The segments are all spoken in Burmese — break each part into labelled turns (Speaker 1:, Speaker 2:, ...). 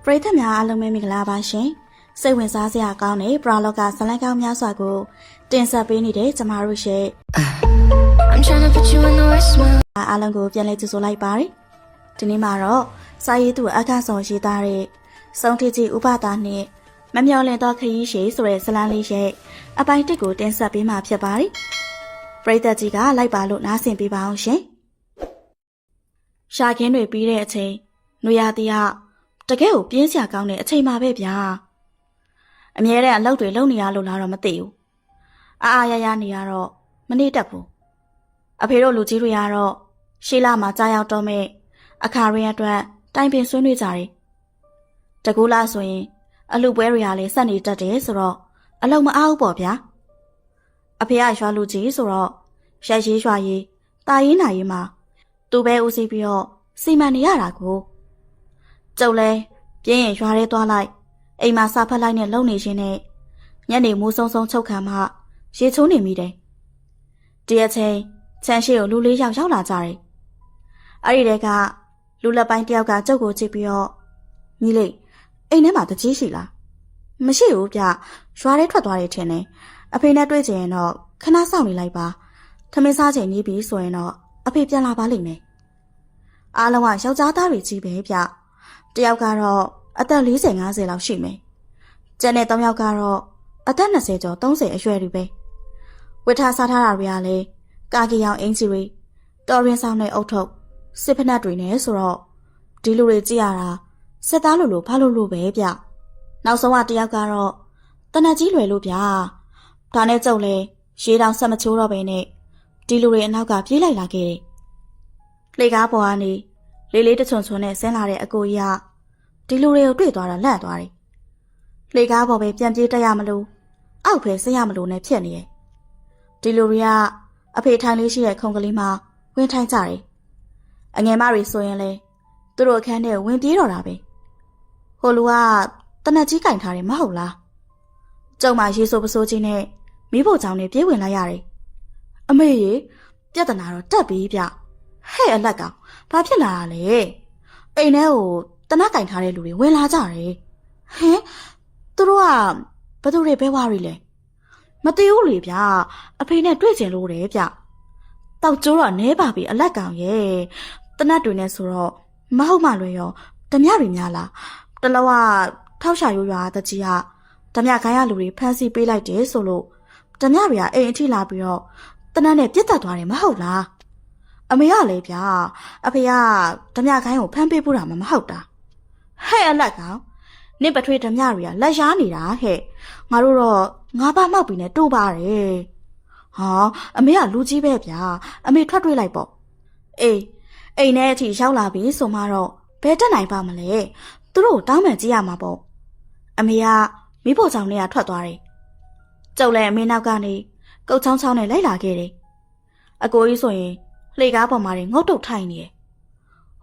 Speaker 1: ပရိသတ်များအားလုံးပဲမင်္ဂလာပါရှင်စိတ်ဝင်စားစရာကောင်းတဲ့ပရာလောကဇာတ်လမ်းကောင်းများစွာကိုတင်ဆက်ပေးနေတဲ့ကျမတို့ရဲ့အားလုံးကိုပြန်လည်ကြိုဆိုလိုက်ပါတယ်ဒီနေ့မှာတော့စာရေးသူအခန့်ဆောင်ရေးသားတဲ့စုံထကြီးဥပဒါနှင့်မမျော်လင့်သောခရီးရှည်ဆိုတဲ့ဇာတ်လမ်းလေးရဲ့အပိုင်းတစ်ကိုတင်ဆက်ပေးမှာဖြစ်ပါတယ်ပရိသတ်ကြီးကလိုက်ပါလို့နားဆင်ပေးပါအောင်ရှင်ရှာခင်းတွေပြီးတဲ့အချိန်နွေရာသီကတကယ်ကိုပြင်းစရာကောင်းတဲ့အချိန်ပါပဲဗျာအမြဲတမ်းအလုပ်တွေလုပ်နေရလို့လားတော့မသိဘူးအားရနေရတော့မနေတတ်ဘူးအဖေတို့လူကြီးတွေကတော့ရှေးလာမှာကြားရောက်တော့မဲ့အခါရင်းအတွက်တိုင်ပင်ဆွေးနွေးကြတယ်တကူလားဆိုရင်အလူပွဲတွေကလည်းဆက်နေတတ်တယ်ဆိုတော့အလုံးမအားဘူးပေါ့ဗျာအဖေကရွာလူကြီးဆိုတော့ရိုက်ရေးရွာရေးတာရေးနာရေးမှာသူပဲဦးစီးပြီးတော့စီမံနေရတာကိုကျုပ်လဲပြင်းရင်ရွာထဲသွားလိုက်အိမ်မှာစာဖတ်လိုက်နဲ့လုံနေရှင်နဲ့ညနေမိုးဆုံးဆုံးချုပ်ခံမှရေချိုးနေမိတယ်ဒီအချိန်ချမ်းရှိကိုလူလေးယောက်ရောက်လာကြတယ်အဲ့ဒီတဲကလူလက်ပိုင်းတယောက်ကကျုပ်ကိုကြည့်ပြီးတော့ညီလေးအိမ်ထဲမှာတကြီးရှိလားမရှိဘူးဗျရွာထဲထွက်သွားတယ်ထင်တယ်အဖေနဲ့တွေ့ကြရင်တော့ခဏစောင့်နေလိုက်ပါထမင်းစားချိန်နီးပြီဆိုရင်တော့အဖေပြန်လာပါလိမ့်မယ်အားလုံးကယောက်ျားသားတွေကြီးပဲဗျတယောက်ကတော့အသက်40-50လောက်ရှိမယ်ကျန်တဲ့3ယောက်ကတော့အသက်20ကျော်30အရွယ်တွေပဲဝတ်ထားစားထားတာတွေကလည်းကာကီရောင်အင်ဂျီတွေတော်ရင်ဆောင်တဲ့အုတ်ထုပ်စစ်ဖက်နှက်တွေနဲ့ဆိုတော့ဒီလူတွေကြည့်ရတာစစ်သားလိုဘာလို့ပဲဗျနောက်ဆုံးကတယောက်ကတော့တနက်ကြီးလွယ်လို့ဗျဒါနဲ့ကျုပ်လဲရေတောင်ဆက်မချိုးတော့ပဲနဲ့ဒီလူတွေအနောက်ကပြေးလိုက်လာခဲ့တယ်လေကားပေါ်ကနေလေးလေးတချွန်ချွန်နဲ့ဆင်းလာတဲ့အကိုကြီးကဒီလူတွေကိုတွေ့သွားတာလန့်သွားတယ်လေကားပေါ်ပဲပြန်ပြေးတက်ရမလို့အောက်ပဲဆင်းရမလို့နဲ့ဖြစ်နေတယ်ဒီလူတွေကအဖေထိုင်လေးရှိတဲ့ခုံကလေးမှာဝင်ထိုင်ကြတယ်အငယ်မတွေဆိုရင်လေသူတို့အခန်းထဲဝင်ပြေးတော့တာပဲဟိုလူကတနက်ကြီးကင်ထားတယ်မဟုတ်လားကျုံမရေဆိုပစိုးကြီးနဲ့မိဖို့ချောင်းနဲ့ပြေးဝင်လိုက်ရတယ်အမေရေပြဿနာတော့တက်ပြီဗျဟဲ့အလက်ကဘာဖြစ်လာတာလဲအိမ်ထဲကိုတနက်ကင်ထားတဲ့လူတွေဝင်လာကြတယ်ဟင်သူတို့ကဘသူတွေပဲဝါရီလဲမသိဘူးလေဗျအဖေနဲ့တွေ့ကျင်လို့တယ်ဗျတောက်ကျိုးတော့နဲပါပြီအလက်ကောင်ရဲ့တနက်တွေနဲ့ဆိုတော့မဟုတ်မှလွယ်ရောဓမြတွေများလားတလောကထောက်ရှာရိုးရွာတကြီးကဓမြခိုင်းရလူတွေဖမ်းဆီးပေးလိုက်တယ်ဆိုလို့ဓမြတွေကအိမ်အထိလာပြီးတော့တနက်နဲ့ပြစ်တက်သွားတယ်မဟုတ်လားအမေကလည်းဗျာအဖေကဓမြခိုင်းကိုဖမ်းပေးဖို့တာမှမဟုတ်တာဟဲ့အလက်ကောင်နင့်ပထွေးဓမြတွေကလက်ရှားနေတာဟဲ့ငါတို့တော့ငါးပါးမောက်ပြီးနဲ့တိုးပါတယ်ဟာအမေကလူကြီးပဲဗျာအမေထွက်တွေ့လိုက်ပေါ့အေးအိမ်ထဲအထိရောက်လာပြီဆိုမှတော့ဘယ်တက်နိုင်ပါမလဲသူတို့တောင်းပန်ကြည့်ရမှာပေါ့အမေကမိဖို့ချောင်းနဲ့ထွက်သွားတယ်ကျုပ်လည်းအမေနောက်ကနေကုတ်ချောင်းချောင်းနဲ့လိုက်လာခဲ့တယ်အကိုကြီးဆိုရင်လှေကားပေါ်မှာငုတ်တုတ်ထိုင်နေတယ်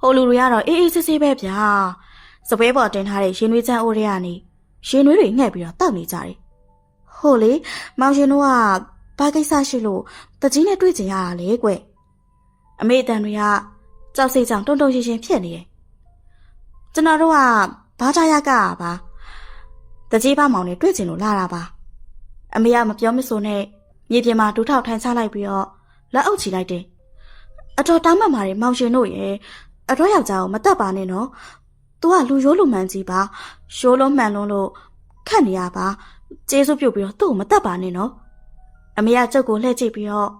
Speaker 1: ဟိုလူတွေကတော့အေးအေးဆေးဆေးပဲဗျာစပွဲပေါ်တင်ထားတဲ့ရင်နွေးချမ်းအိုးတွေကနေရင်နွေးတွေငှက်ပြီးတော့တောက်နေကြတယ်ဟိုလေမောင်ရှင်တို့ကဘာကိစ္စရှိလို့တကြီးနဲ့တွေ့ကြရတာလေကွအမေအတန်တွေကကြောက်စိတ်ကြောင့်တုံတုံရှင်းရှင်းဖြစ်နေတယ်ကျွန်တော်တို့ကဘာသာရကပါတကြီးပါမောင်နဲ့တွေ့ကြလို့လာတာပါအမေကမပြောမဆိုနဲ့မြေပြင်မှာဒူးထောက်ထိုင်ချလိုက်ပြီးတော့လက်အုပ်ချီလိုက်တယ်အတော်တောင်းမှမာတယ်မောင်ရှင်တို့ရဲ့အတော်ယောက်ျားကိုမတတ်ပါနဲ့နော်သူကလူရိုးလူမှန်ကြီးပါရိုးလုံးမှန်လုံးလို့ခတ်နေရပါကျေးဇူးပြုတ်ပြီးတော့သူ့ကိုမတတ်ပါနဲ့နော်အမေကကျုပ်ကိုလှည့်ကြည့်ပြီးတော့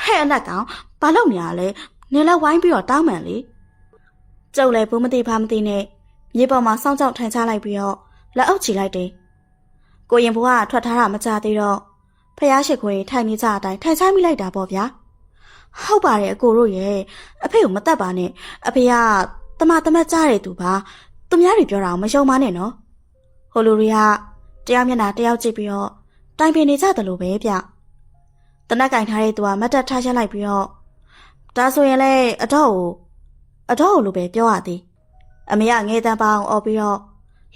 Speaker 1: ဟဲ့အလက်ကောင်ဘာလုပ်နေရလဲနေလဲဝိုင်းပြီးတော့တောင်းမှန်လေကျုပ်လည်းဘူးမသိဖားမသိနဲ့မြေပေါ်မှာစောင်းကြောက်ထိုင်ချလိုက်ပြီးတော့လက်အုပ်ချီလိုက်တယ်ကိုရင်ဘွားကထွက်ထားတာမကြသေးတော့ဖះရှိခွေထိုင်နေကြအတိုင်းထိုင်ချမိလိုက်တာပေါ့ဗျာဟုတ်ပါတယ်အကိုတို့ရဲ့အဖေကိုမတတ်ပါနဲ့အဖေကတမကြားတယ်သူပါသူများတွေပြောတာမယုံပါနဲ့နော်ဟိုလူတွေကတရားမျက်နှာတယောက်ကြည့်ပြီးတော့တိုင်ပင်နေကြတယ်လို့ပဲဗျတနက်ကင်ထားတဲ့သူကမတ်တက်ထားချက်လိုက်ပြီးတော့ဒါဆိုရင်လေအတော့လို့ပဲပြောရသည်အမေကငဲတန်းပအောင်အော်ပြီးတော့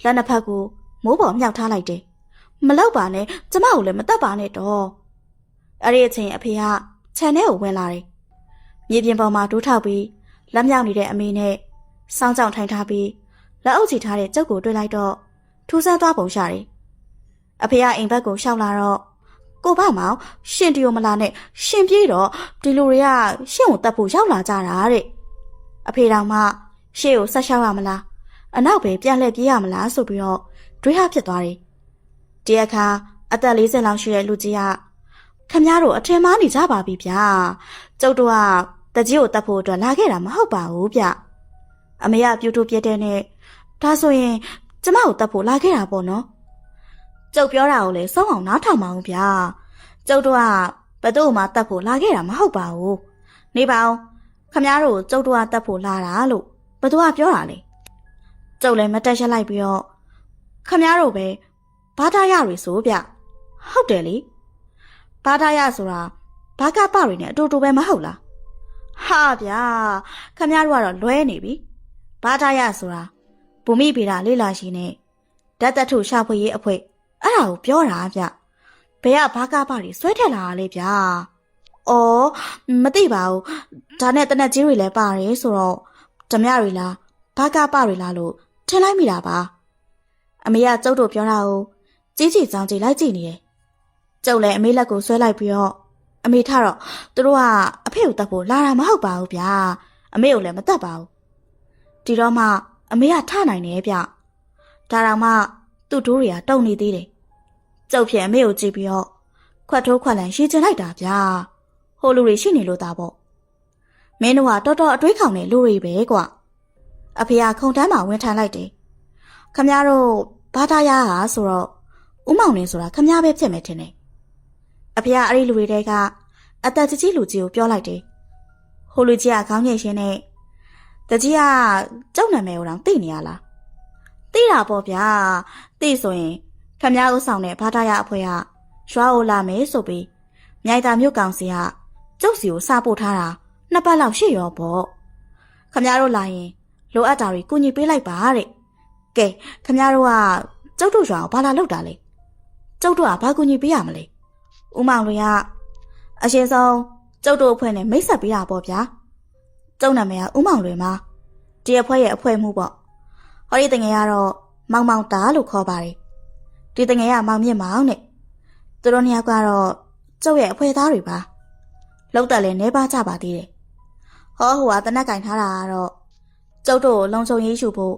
Speaker 1: လက်နှစ်ဖက်ကိုမိုးပေါ်မြောက်ထားလိုက်တယ်မလောက်ပါနဲ့ကျမကိုလည်းမတတ်ပါနဲ့တော့အဲ့ဒီအချိန်အဖေကခြံထဲကိုဝင်လာတယ်မြေပြင်ပေါ်မှာဒူးထောက်ပြီးလက်မြောက်နေတဲ့အမေနဲ့စောင်းကြောင်ထိုင်ထားပြီး လက်အုပ်ချထားတဲ့ကျုပ်ကိုတွေ့လိုက်တော့ထူးဆန်းသွားပုံရှာတယ်။အဖေကအိမ်ဘက်ကိုရှောက်လာတော့ကိုဘမောင်ရှင်တရိုမလာနဲ့ရှင်ပြေးတော့ဒီလူတွေကရှင့်ကိုတတ်ဖို့ရောက်လာကြတာတဲ့အဖေတော်မှရှေ့ကိုဆက်ရှောက်ရမလားအနောက်ပဲပြန်လှည့်ပြေးရမလားဆိုပြီးတော့တွေးဟဖြစ်သွားတယ်။ဒီအခါအသက်40လောက်ရှိတဲ့လူကြီးကခမည်းတော်အထင်မှားနေကြပါပြီဗျာ။ကျုပ်တို့ကတကြီးကိုတတ်ဖို့အတွက်လာခဲ့တာမဟုတ်ပါဘူးဗျ။အမေကပြူတူပြတဲ့နဲ့ဒါဆိုရင်ကျမကိုတတ်ဖို့လာခဲ့တာပေါ့နော်။ကျုပ်ပြောတာကိုလည်းစောင့်အောင်နားထောင်ပါဦးဗျာ။ကျုပ်တို့ကဘယ်သူ့မှတတ်ဖို့လာခဲ့တာမဟုတ်ပါဘူး။နေပါဦးခမည်းတော်ကိုကျုပ်တို့ကတတ်ဖို့လာတာလို့ဘယ်သူကပြောတာလဲ။ကျုပ်လည်းမတက်ရက်လိုက်ပြီးတော့ခမည်းတော်ပဲဘာသာရတွေဆိုဗျ။ဟုတ်တယ်လေ။ဘာသာရဆိုတာဘာကပတွေနဲ့အတူတူပဲမဟုတ်လား။ဟာဗျာခမည်းတော်ကတော့လွဲနေပြီ။ဘာသာရဆိုတာဘူမိဗေဒလေးလာရှိနေဓာတ်တထုရှာဖွေရေးအဖွဲ့အဲ့ဒါကိုပြောတာဗျဘယ်ကဘာကပတွေဆွဲထက်လာတာလဲဗျအော်မသိပါဘူးဒါနဲ့တနက်ကြီးတွေလည်းပါတယ်ဆိုတော့ဓမြတွေလားဘာကပတွေလားလို့ထင်လိုက်မိတာပါအမေကကျုပ်တို့ပြောတာကိုကြီးကြီးကြောင်ကြီးလိုက်ကြည့်နေတယ်ကျုပ်လည်းအမေလက်ကိုဆွဲလိုက်ပြီးတော့အမေထတော့သူတို့ကအဖေကိုတတ်ဖို့လာတာမဟုတ်ပါဘူးဗျအမေကိုလည်းမတတ်ပါဘူးဒီတော့မှအမေကထနိုင်တယ်ဗျဒါတောင်မှသူ့တို့တွေကတုံနေသေးတယ်ကျုပ်ဖြစ်အမေကိုကြည့်ပြီးတော့ခွက်ထိုးခွက်လန်ရှည်ချင်လိုက်တာဗျဟိုလူတွေရှိနေလို့သားပေါ့မင်းတို့ကတော်တော်အတွေးခေါင်တဲ့လူတွေပဲကွအဖေကခုံတန်းမှာဝင်ထိုင်လိုက်တယ်ခမည်းတော်ဘာသာရဟာဆိုတော့ဥမောင်နေဆိုတာခမည်းပဲဖြစ်မယ်ထင်တယ်အဖေကအဲ့ဒီလူတွေတဲကအသက်ကြီးလူကြီးကိုပြောလိုက်တယ်ဟိုလူကြီးကခေါင်းငိတ်ရှင်းနဲ့တကြီးကကျုပ်နာမည်ကိုတောင်သိနေရလားသိတာပေါ့ဗျာသိဆိုရင်ခမည်းဥဆောင်တဲ့ဘာသာရအဖွဲ့ကရွာကိုလာမယ်ဆိုပြီးမြိုက်တာမြို့ကောင်စီကကျုပ်စီကိုစာပို့ထားတာ2ပတ်လောက်ရှိရောပေါ့ခမည်းတို့လာရင်လိုအပ်တာတွေကူညီပေးလိုက်ပါတဲ့ကဲခမည်းတို့ကကျုပ်တို့ရွာကိုဘာလာလုပ်တာလဲကျုပ်တို့ကဘာကူညီပေးရမလဲဦးမောင်တွေကအရှင်ဆုံးကျုပ်တို့အဖွဲ့နဲ့မိတ်ဆက်ပေးတာပေါ့ဗျာကျုပ်နာမည်ကဦးမောင်တွေမှာဒီအဖွဲ့ရဲ့အဖွဲ့မှုပေါ့ဟောဒီတငယ်ကတော့မောင်မောင်တာလို့ခေါ်ပါတယ်ဒီတငယ်ကမောင်မြင့်မောင်နဲ့သူတို့နှစ်ယောက်ကတော့ကျုပ်ရဲ့အဖွဲ့သားတွေပါလောက်တက်လဲနေပါကြပါသေးတယ်ဟောဟိုကတနက်ကင်ထားတာကတော့ကျုပ်တို့လုံချုံရေးရှုဖို့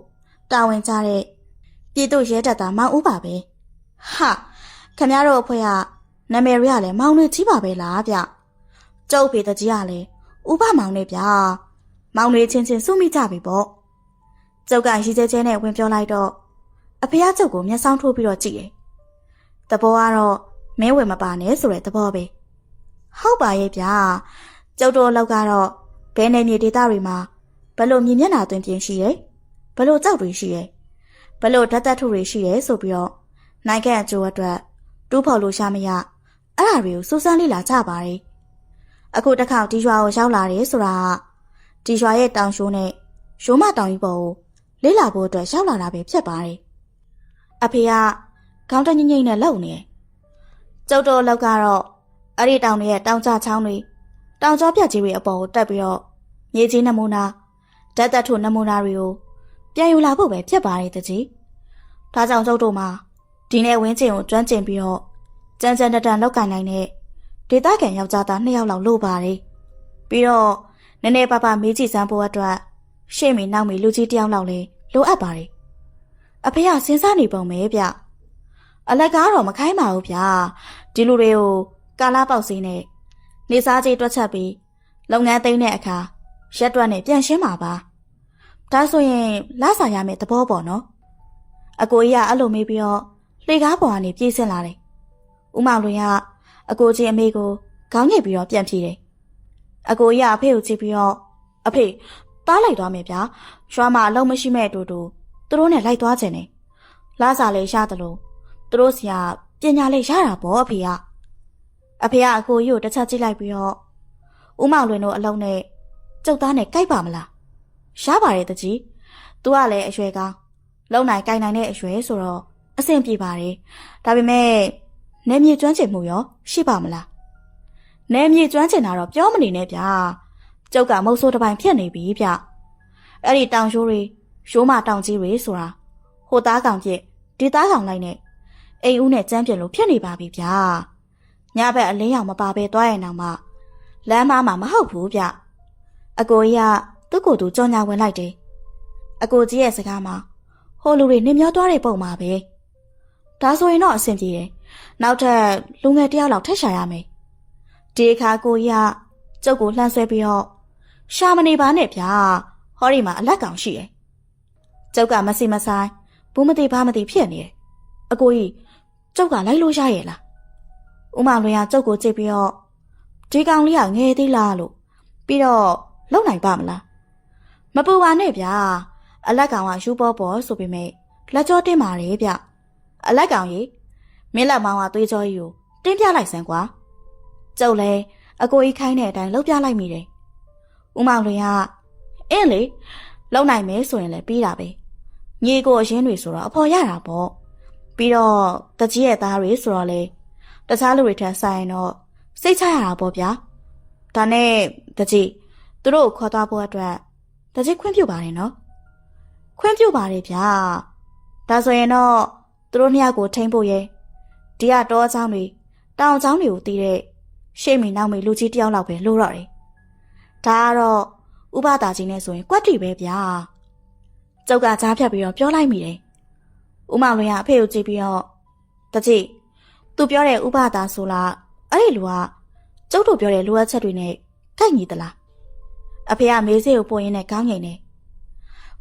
Speaker 1: တာဝန်ကြတဲ့ပြည်သူရဲတပ်သားမောင်ဦးပါပဲဟာခင်ဗျားတို့အဖွဲ့ကနာမည်ရရလဲမောင်တွေကြီးပါပဲလားဗျကျုပ်ဖေတကြီးကလည်းဥပမောင်နဲ့ဗျာမောင်တွေချင်းချင်းစုမိကြပြီပေါ့ကျုပ်ကရီကျဲကျဲနဲ့ဝင်ပြောလိုက်တော့အဖေကကျုပ်ကိုမျက်စောင်းထိုးပြီးတော့ကြည့်တယ်တဘောကတော့မင်းဝင်မပါနဲ့ဆိုတဲ့သဘောပဲဟုတ်ပါရဲ့ဗျာကျုပ်တို့လောက်ကတော့ဘဲနယ်မြေဒေသတွေမှာဘလို့မြင်မျက်နှာသွင်းပြင်းရှိတယ်ဘလို့ကြောက်တွေရှိတယ်ဘလို့ဓာတ်သက်ထုတွေရှိတယ်ဆိုပြီးတော့နိုင်ငံအကျိုးအတွက်တူးဖော်လို့ရှာမရအဲ့ဒါတွေကိုစူးစမ်းလေ့လာကြပါတယ်အခုတစ်ခါဒီရွာကိုရောက်လာတယ်ဆိုတာဒီရွာရဲ့တောင်ရှိုးနဲ့ရိုးမတောင်ကြီးပေါ်ကိုလေ့လာဖို့အတွက်ရောက်လာတာပဲဖြစ်ပါတယ်အဖေကခေါင်းတငိမ့်ငိမ့်နဲ့လှုပ်နေကျုပ်တို့လောက်ကတော့အဲ့ဒီတောင်တွေရဲ့တောင်ကျချောင်းတွေတောင်ကျောပြက်ကြီးတွေအပေါ်ကိုတက်ပြီးတော့မြေကြီးနမူနာဓာတ်သက်ထုနမူနာတွေကိုပြန်ယူလာဖို့ပဲဖြစ်ပါတယ်တကြီးဒါကြောင့်ကျုပ်တို့မှာဒီနေ့ဝင်းကျင်ကိုကျွမ်းကျင်ပြီးတော့ကြမ်းကြမ်းတန်လောက်ကင်နိုင်တဲ့ဒေသခံယောက်ျားသား2ယောက်လောက်လိုပါတယ်ပြီးတော့နည်းနည်းပါးပါးမေးကြည့်စမ်းဖို့အတွက်ရှေ့မီနောက်မီလူကြီးတယောက်လောက်လေးလိုအပ်ပါတယ်အဖေကစဉ်းစားနေပုံပဲဗျအလက်ကားတော့မခိုင်းပါဘူးဗျာဒီလူတွေကိုကာလာပေါက်စီးနဲ့နေစားကြီးတွက်ချက်ပြီးလုပ်ငန်းသိမ်းတဲ့အခါရက်တွက်နဲ့ပြန်ရှင်းပါပါဒါဆိုရင်လဆာရမယ်သဘောပေါ့နော်အကိုကြီးကအဲ့လိုမေးပြီးတော့လှေကားပေါ်ကနေပြေးဆင်းလာတယ်ဦးမောင်လွင်ကအကိုကြီးအမေကိုခေါင်းညှိပြီးတော့ပြန်ပြေးတယ်အကိုကြီးကအဖေကိုကြည့်ပြီးတော့အဖေတားလိုက်သွားမယ်ဗျာရွာမှာအလုံးမရှိမဲ့အတူတူသူတို့နဲ့လိုက်သွားခြင်းနဲ့လဆာလေးရတယ်လို့သူတို့စီကပညာလေးရတာပေါ့အဖေကအဖေကအကိုကြီးကိုတစ်ချက်ကြည့်လိုက်ပြီးတော့ဦးမောင်လွင်တို့အလုံးနဲ့ကျုပ်သားနဲ့ကြိုက်ပါမလားရပါတယ်တကြီးသူကလည်းအရွယ်ကောင်းလုံနိုင်ကြိုင်နိုင်တဲ့အရွယ်ဆိုတော့အဆင်ပြေပါတယ်ဒါပေမဲ့နေမြေကျွမ်းကျင်မှုရောရှိပါမလားနေမြေကျွမ်းကျင်တာတော့ပြောမနေနဲ့ဗျာကျုပ်ကမုတ်ဆိုးတစ်ပိုင်းဖြစ်နေပြီဗျအဲ့ဒီတောင်ရှိုးတွေ ရိုးမတောင်ကြီးတွေဆိုတာဟိုသားကောင်ပြစ်ဒီသားကောင်လိုက်နဲ့အိမ်ဦးနဲ့ကျန်းပြစ်လို့ဖြစ်နေပါပြီဗျာညဘက်အလင်းရောင်မပါဘဲသွားရင်တော့မှလမ်းမမဟုတ်ဘူးဗျအကိုကြီးကသူ့ကိုယ်သူကြော်ညာဝင်လိုက်တယ်အကိုကြီးရဲ့စကားမှာဟိုလူတွေနှင်းမျောသွားတဲ့ပုံမှာပဲဒါဆိုရင်တော့အဆင်ပြေတယ်နောက်ထပ်လူငယ်တယောက်လောက်ထပ်ရှာရမယ်ဒီအခါကိုကြီးကကျုပ်ကိုလှမ်းဆွဲပြီးတော့ရှာမနေပါနဲ့ဗျာဟောဒီမှာအလက်ကောင်ရှိတယ်ကျုပ်ကမစီမဆိုင်ဘူးမသိဘာမသိဖြစ်နေတယ်အကိုကြီးကျုပ်ကလိုက်လို့ရရဲ့လားဦးမောင်လွင်ကကျုပ်ကိုကြည့်ပြီးတော့ဒီကောင်လေးကငယ်သေးလားလို့ပြီးတော့လုံနိုင်ပါမလားမပူပါနဲ့ဗျာအလက်ကောင်ကယူပေါ်ပေါ်ဆိုပေမဲ့လက်ကြောတင်းပါတယ်ဗျအလက်ကောင်ကြီးမင်းလက်မောင်ကသွေးကြောကြီးကိုတင်းပြလိုက်စမ်းကွာကျုပ်လည်းအကိုကြီးခိုင်းတဲ့အတိုင်းလှုပ်ပြလိုက်မိတယ်ဦးမောင်လွင်ကအင်းလေလုံနိုင်မယ်ဆိုရင်လည်းပြီးတာပဲညီကိုအရင်တွေဆိုတော့အဖော်ရတာပေါ့ပြီးတော့တကြီးရဲ့သားတွေဆိုတော့လေတခြားလူတွေထက်ဆိုင်တော့စိတ်ချရတာပေါ့ဗျာဒါနဲ့တကြီးသူတို့ကိုခေါ်သွားဖို့အတွက်တကြီးခွင့်ပြုပါတယ်နော်ခွင့်ပြုပါတယ်ဗျာဒါဆိုရင်တော့သူတို့နှစ်ယောက်ကိုထိန်းဖို့ရဲ့ဒီကတော့အချောင်းတွေတောင်အချောင်းတွေကိုတီးတဲ့ရှေ့မီနောက်မီလူကြီးတယောက်လောက်ပဲလို့တော့တယ်ဒါကတော့ဥပဒါကြီးနဲ့ဆိုရင်ကွက်တီပဲဗျာကျုပ်ကကြားဖြတ်ပြီးတော့ပြောလိုက်မိတယ်ဦးမောင်လွင်ကအဖေကိုကြည့်ပြီးတော့တကြီးသူပြောတဲ့ဥပဒါဆိုလားအဲ့ဒီလူကကျုပ်တို့ပြောတဲ့လိုအပ်ချက်တွေနဲ့ကိုက်ညီသလားအဖေကမေးစေးကိုပို့ရင်းနဲ့ခေါင်းငိန်နေ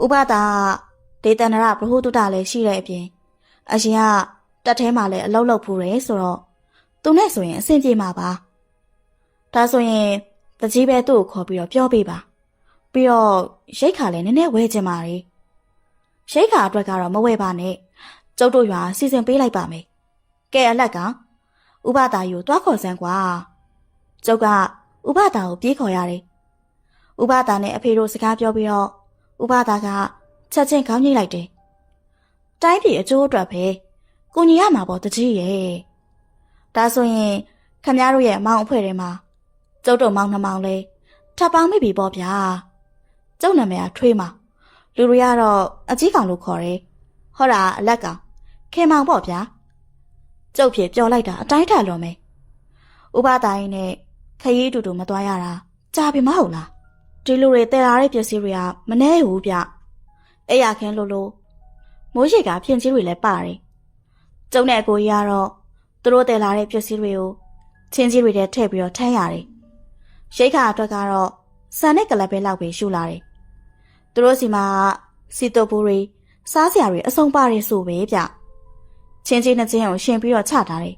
Speaker 1: ဥပဒါဒေသနရဘဟုတုတလည်းရှိတဲ့အပြင်အရင်ကတက်ထဲမှာလည်းအလုပ်လုပ်ဖူးတယ်ဆိုတော့သူနဲ့ဆိုရင်အဆင်ပြေမှာပါဒါဆိုရင်တကြီးပဲသူ့ကိုခေါ်ပြီးတော့ပြောပေးပါပြီးတော့ရိတ်ခါလည်းနည်းနည်းဝဲချင်ပါလေရိတ်ခါအတွက်ကတော့မဝဲပါနဲ့ကျုပ်တို့ရွာစီစဉ်ပေးလိုက်ပါမယ်ကဲအလက်ကဥပဒါယူသွားခေါ်စမ်းကွာကျုပ်ကဥပဒါကိုပြေးခေါ်ရတယ်ဥပဒါနဲ့အဖေတို့စကားပြောပြီးတော့ဥပဒါကချက်ချင်းခေါင်းညှိလိုက်တယ်တိုင်းပြည်အကျိုးအတွက်ပဲကိုညီရမှာပေါ့တကြီးရဲ့ဒါဆိုရင်ခမည်းတော်ရဲ့မောင်အဖွဲ့ထဲမှာကျုပ်တို့မောင်နှမောင်လဲထပ်ပေါင်းမိပြီပေါ့ဗျာကျုပ်နာမည်ကထွေးမောင်လူတွေကတော့အကြီးကောင်လို့ခေါ်တယ်ဟောတာအလက်ကောင်ခင်မောင်ပေါ့ဗျာကျုပ်ဖြစ်ပြောလိုက်တာအတိုင်းထလွန်မယ်ဥပဒါရင်နဲ့ခရီးအတူတူမသွားရတာကြာပြီမဟုတ်လားဒီလူတွေတည်လာတဲ့ပစ္စည်းတွေကမနှဲဘူးဗျအဲ့ရခင်းလို့မိုးရိတ်ကဖြင်းကြီးတွေလည်းပါတယ်ကျုံနဲ့အကိုကြီးကတော့သူတို့တည်လာတဲ့ပစ္စည်းတွေကိုချင်းကြီးတွေထဲထည့်ပြီးတော့ထမ်းရတယ်ရိတ်ခါအတွက်ကတော့စံနဲ့ကလပ်ပဲလောက်ပဲရှူလာတယ်သူတို့စီမှာစီတိုပူတွေစားစရာတွေအစုံပါတယ်ဆိုပဲဗျချင်းချင်းနဲ့ချင်းကိုရှင်ပြီးတော့ချထားတယ်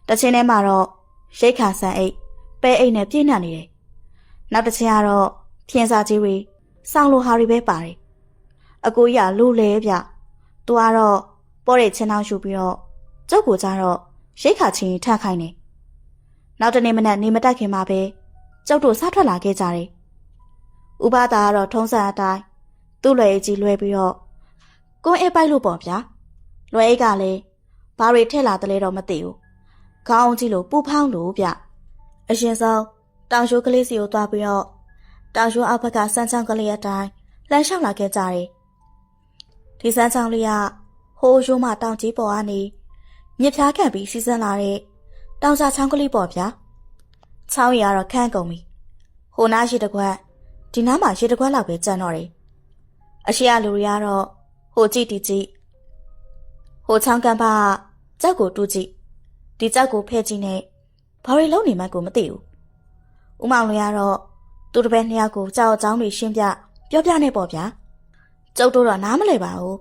Speaker 1: တချင်းထဲမှာတော့ရိတ်ခါဆန်အိတ်ပဲအိတ်နဲ့ပြည့်နှက်နေတယ်နောက်တစ်ချင်းကတော့ဖြင်းစားကြီးတွေစောင်းလိုဟာတွေပဲပါတယ်အကိုကြီးကလူလဲဗျသူကတော့ပေါ်တဲ့ချင်းအောင်ရှူပြီးတော့ကျုပ်ကိုကြတော့ရိတ်ခါချင်းထန့်ခိုင်းနေနောက်တနေ့မနက်နေမတက်ခင်မှာပဲကျုပ်တို့စားထွက်လာခဲ့ကြတယ်ဥပဒါကတော့ထုံးစံအတိုင်းသူ့လွယ်အိတ်ကြီးလွှဲပြီးတော့ကွန်းအိတ်ပိုက်လို့ပေါ့ဗျာလွယ်အိတ်ကလည်းဘာတွေထည့်လာတယ်လဲတော့မသိဘူးခေါင်းအောင်ကြီးလို့ပူဖောင်းလို့ဗျအရင်ဆုံးတောင်ရှိုးကလေးစီကိုသွားပြီးတော့တောင်ရှိုးအောက်ဘက်ကစမ်းချောင်းကလေးအတိုင်းလှမ်းလျှောက်လာခဲ့ကြတယ်ဒီစမ်းချောင်းလေးကဟိုးရိုးမတောင်ကြီးပေါ်ကနေမြစ်ဖြားခံပြီးစီးဆင်းလာတဲ့တောင်စာချောင်းကလေးပေါ့ဗျာချောင်းရတော့ခန့်ကုန်ပြီဟိုနားရှိတကွက်ဒီနားမှာရှိတကွက်လောက်ပဲကျန်တော့တယ်အရှိရလူတွေကတော့ဟိုကြည့်ဒီကြည့်ဟိုချောင်းကမ်းပါကြောက်ကိုတူးကြည့်ဒီကြောက်ကိုဖဲ့ကြည့်နဲ့ဘာတွေလုံးနေမှကိုမသိဘူးဦးမောင်လွင်ကတော့သူတစ်ပည့်နှစ်ယောက်ကိုကြောက်အကြောင်းတွေရှင်းပြပြောပြနေပေါ့ဗျာကျုပ်တို့တော့နားမလည်ပါဘူး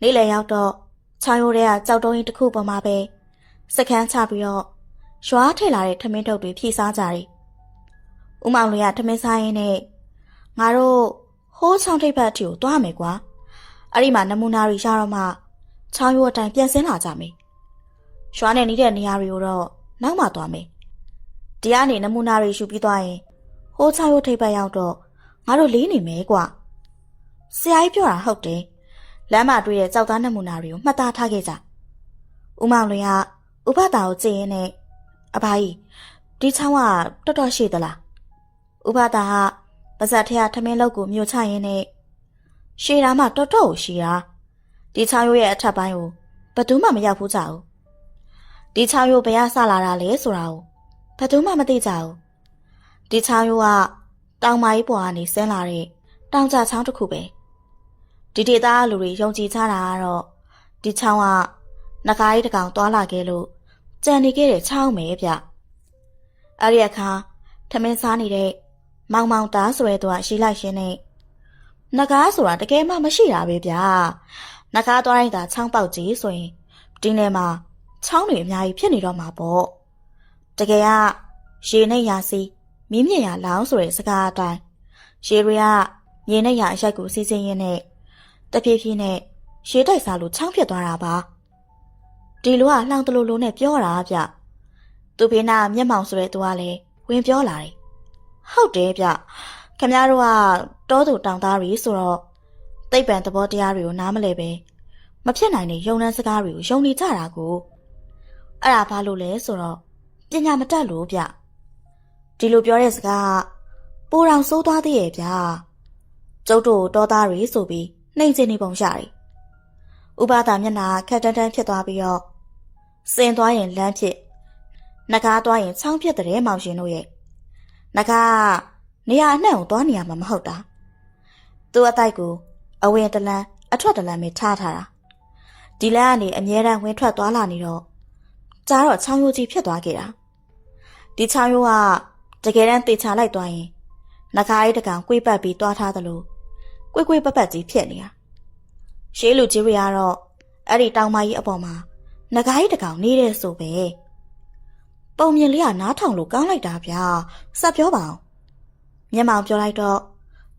Speaker 1: နေ့လည်ရောက်တော့ချောင်းရိုးတွေကကြောက်တုံးကြီးတစ်ခုပေါ်မှာပဲစခန်းချပြီးတော့ရွာထည့်လာတဲ့ထမင်းထုပ်တွေဖြီးစားကြတယ်ဦးမောင်လွင်ကထမင်းစားရင်းနဲ့ငါတို့ဟိုးချောင်းထိပ်ဘက်အထိကိုသွားမယ်ကွာအဲ့ဒီမှာနမူနာတွေရတော့မှချောင်းရိုးအတိုင်းပြန်ဆင်းလာကြမယ်ရွာနဲ့နီးတဲ့နေရာတွေကိုတော့နောက်မှသွားမယ်ဒီကနေနမူနာတွေယူပြီးသွားရင်ဟိုးချောင်းရိုးထိပ်ဘက်ရောက်တော့ငါတို့လေးနေမယ်ကွာဆရာကြီးပြောတာဟုတ်တယ်လမ်းမှာတွေ့တဲ့ကြောက်သားနမူနာတွေကိုမှတ်သားထားခဲ့ကြဦးမောင်လွင်ကဥပဒါကိုကြည့်ရင်းနဲ့အဖိုးကြီးဒီချောင်းကတော်တော်ရှိသလားဥပဒါကပါဇက်ထဲကထမင်းလောက်ကိုမြို့ချရင်းနဲ့ ရှည်တာမှတော်တော်ရှည်တာဒီချောင်းရိုးရဲ့အထက်ပိုင်းကိုဘယ်သူမှမရောက်ဘူးကြဘူးဒီချောင်းရိုးဘယ်ကဆလာတာလဲဆိုတာကိုဘယ်သူမှမသိကြဘူးဒီချောင်းရိုးကတောင်မကြီးပေါ်ကနေဆင်းလာတဲ့တောင်ကျချောင်းတစ်ခုပဲဒီဒေသကလူတွေယုံကြည်ကြတာကတော့ဒီချောင်းကနဂါးကြီးတစ်ကောင်တွာလာခဲ့လို့ကြံနေခဲ့တဲ့ချောင်းပဲဗျအဲ့ဒီအခါထမင်းစားနေတဲ့မောင်မောင်တားဆိုတဲ့သူကရှိလိုက်ရှင်းနဲ့နဂါးဆိုတာတကယ်မှမရှိတာပဲဗျနဂါးသွားလိုက်တာချောင်းပေါက်ကြီးဆိုရင်ဒီနယ်မှာချောင်းတွေအများကြီးဖြစ်နေတော့မှာပေါ့တကယ်ကရေနဲ့ရာစီမီးမြင့်ရလောင်းဆိုတဲ့စကားအတိုင်းရေတွေကရေနဲ့ရာအရိုက်ကိုစီးစင်းရင်းနဲ့တဖြည်းဖြည်းနဲ့ရေတိုက်စားလို့ချောင်းဖြစ်သွားတာပါဒီလိုကလှောင်တလူလိုနဲ့ပြောတာဗျသူဖေးနာမျက်မှောင်ဆိုတဲ့သူကလည်းဝင်ပြောလာတယ်ဟုတ်တယ်ဗျခင်ဗျားတို့ကတောသူတောင်သားတွေဆိုတော့သိပ္ပံသဘောတရားတွေကိုနားမလည်ပဲမဖြစ်နိုင်တဲ့ယုံနှံစကားတွေကိုယုံနေကြတာကိုအဲ့ဒါဘာလို့လဲဆိုတော့ပညာမတတ်လို့ဗျဒီလိုပြောတဲ့စကားပိုတောင်ဆိုးသွားသေးရဲ့ဗျကျုပ်တို့တောသားတွေဆိုပြီးနှိမ်စင်နေပုံရတယ်ဥပဒါမျက်နှာခက်တန်းတန်းဖြစ်သွားပြီးတော့စင်သွားရင်လမ်းဖြစ်နဂါးသွားရင်ချောင်းဖြစ်တဲ့မောင်ရှင်တို့ရဲ့နဂါးနေရာအနှံ့ကိုသွားနေရမှာမဟုတ်တာသူ့အတိုက်ကိုအဝင်တလန်းအထွက်တလန်းပဲထားတာဒီလမ်းကနေအမြဲတမ်းဝင်ထွက်သွားလာနေတော့ကြားတော့ချောင်းရိုးကြီးဖြစ်သွားခဲ့တာဒီချောင်းရိုးကတကယ်တမ်းတေချာလိုက်သွားရင်နဂါးကြီးတကောင်ကွေးပတ်ပြီးသွားထားသလိုကွေးကွေးပတ်ပတ်ကြီးဖြစ်နေတာရှေးလူကြီးတွေကတော့အဲ့ဒီတောင်မကြီးအပေါ်မှာနဂါးကြီးတကောင်နေတဲ့ဆိုပဲပုံမြင်လေးကနားထောင်လို့ကောင်းလိုက်တာဗျာစပ်ပြောပါအောင်မျက်မှောင်ပြောလိုက်တော့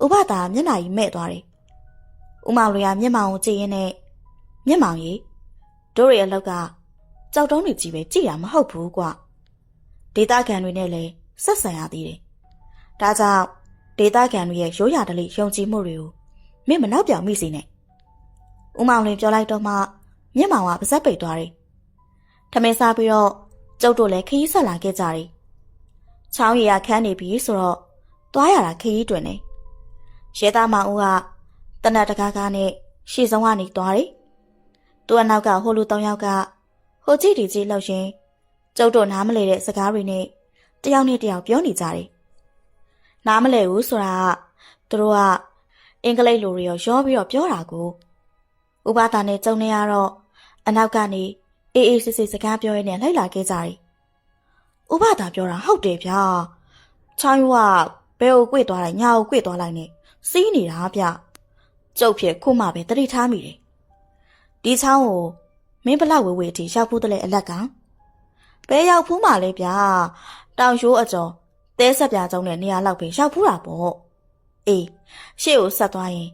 Speaker 1: ဥပဒါမျက်နှာကြီးမဲ့သွားတယ်ဥမောင်လေးကမျက်မှောင်ကိုကြည့်ရင်းနဲ့မျက်မှောင်ကြီးတို့ရဲ့အလောက်ကကြောက်တုံးတွေကြီးပဲကြည့်တာမဟုတ်ဘူးကွဒေတာခံတွေနဲ့လည်းဆက်ဆံရသေးတယ်ဒါကြောင့်ဒေတာခံတွေရဲ့ရိုးရာဓလေ့ယုံကြည်မှုတွေကိုမင်းမနောက်ပြောင်မိစေနဲ့ဥမောင်လေးပြောလိုက်တော့မှမျက်မှောင်ကပါဇက်ပိတ်သွားတယ်ထမင်းစားပြီးတော့ကျုပ်တို့လည်းခရီးဆက်လာခဲ့ကြတယ်ချောင်းရည်ကခန်းနေပြီဆိုတော့သွားရတာခရီးတွင်နေရဲသားမောင်ဦးကတနတ်တကားကားနဲ့ရှေ့ဆုံးကနေသွားတယ်သူ့အနောက်ကဟိုလူ၃ယောက်ကဟိုကြည့်ဒီကြည့်လှုပ်ရင်းကျုပ်တို့နားမလဲတဲ့စကားတွေနဲ့တယောက်နဲ့တယောက်ပြောနေကြတယ်နားမလဲဘူးဆိုတာကသူတို့ကအင်္ဂလိပ်လိုတွေရောပြီးတော့ပြောတာကိုဥပဒါနဲ့ကျုံနေရတော့အနောက်ကနေအေးအေးဆေးဆေးစကားပြောရင်းနဲ့လိုက်လာခဲ့ကြတယ်ဥပဒါပြောတာဟုတ်တယ်ဗျာချောင်းရိုးကဘဲကိုကွေ့သွားလိုက်ညာကိုကွေ့သွားလိုက်နဲ့စီးနေတာဗျကျုပ်ဖြစ်ခုမှပဲတတိထားမိတယ်ဒီချောင်းကိုမင်းဘလောက်ဝေဝေအထိရောက်ဖို့တလဲအလက်ကဘဲရောက်ဖူးမှလဲဗျာတောင်ရိုးအကျော်တဲဆက်ပြားကျုံတဲ့နေရာလောက်ပဲရောက်ဖူးတာပေါ့အေးရှေ့ကိုဆက်သွားရင်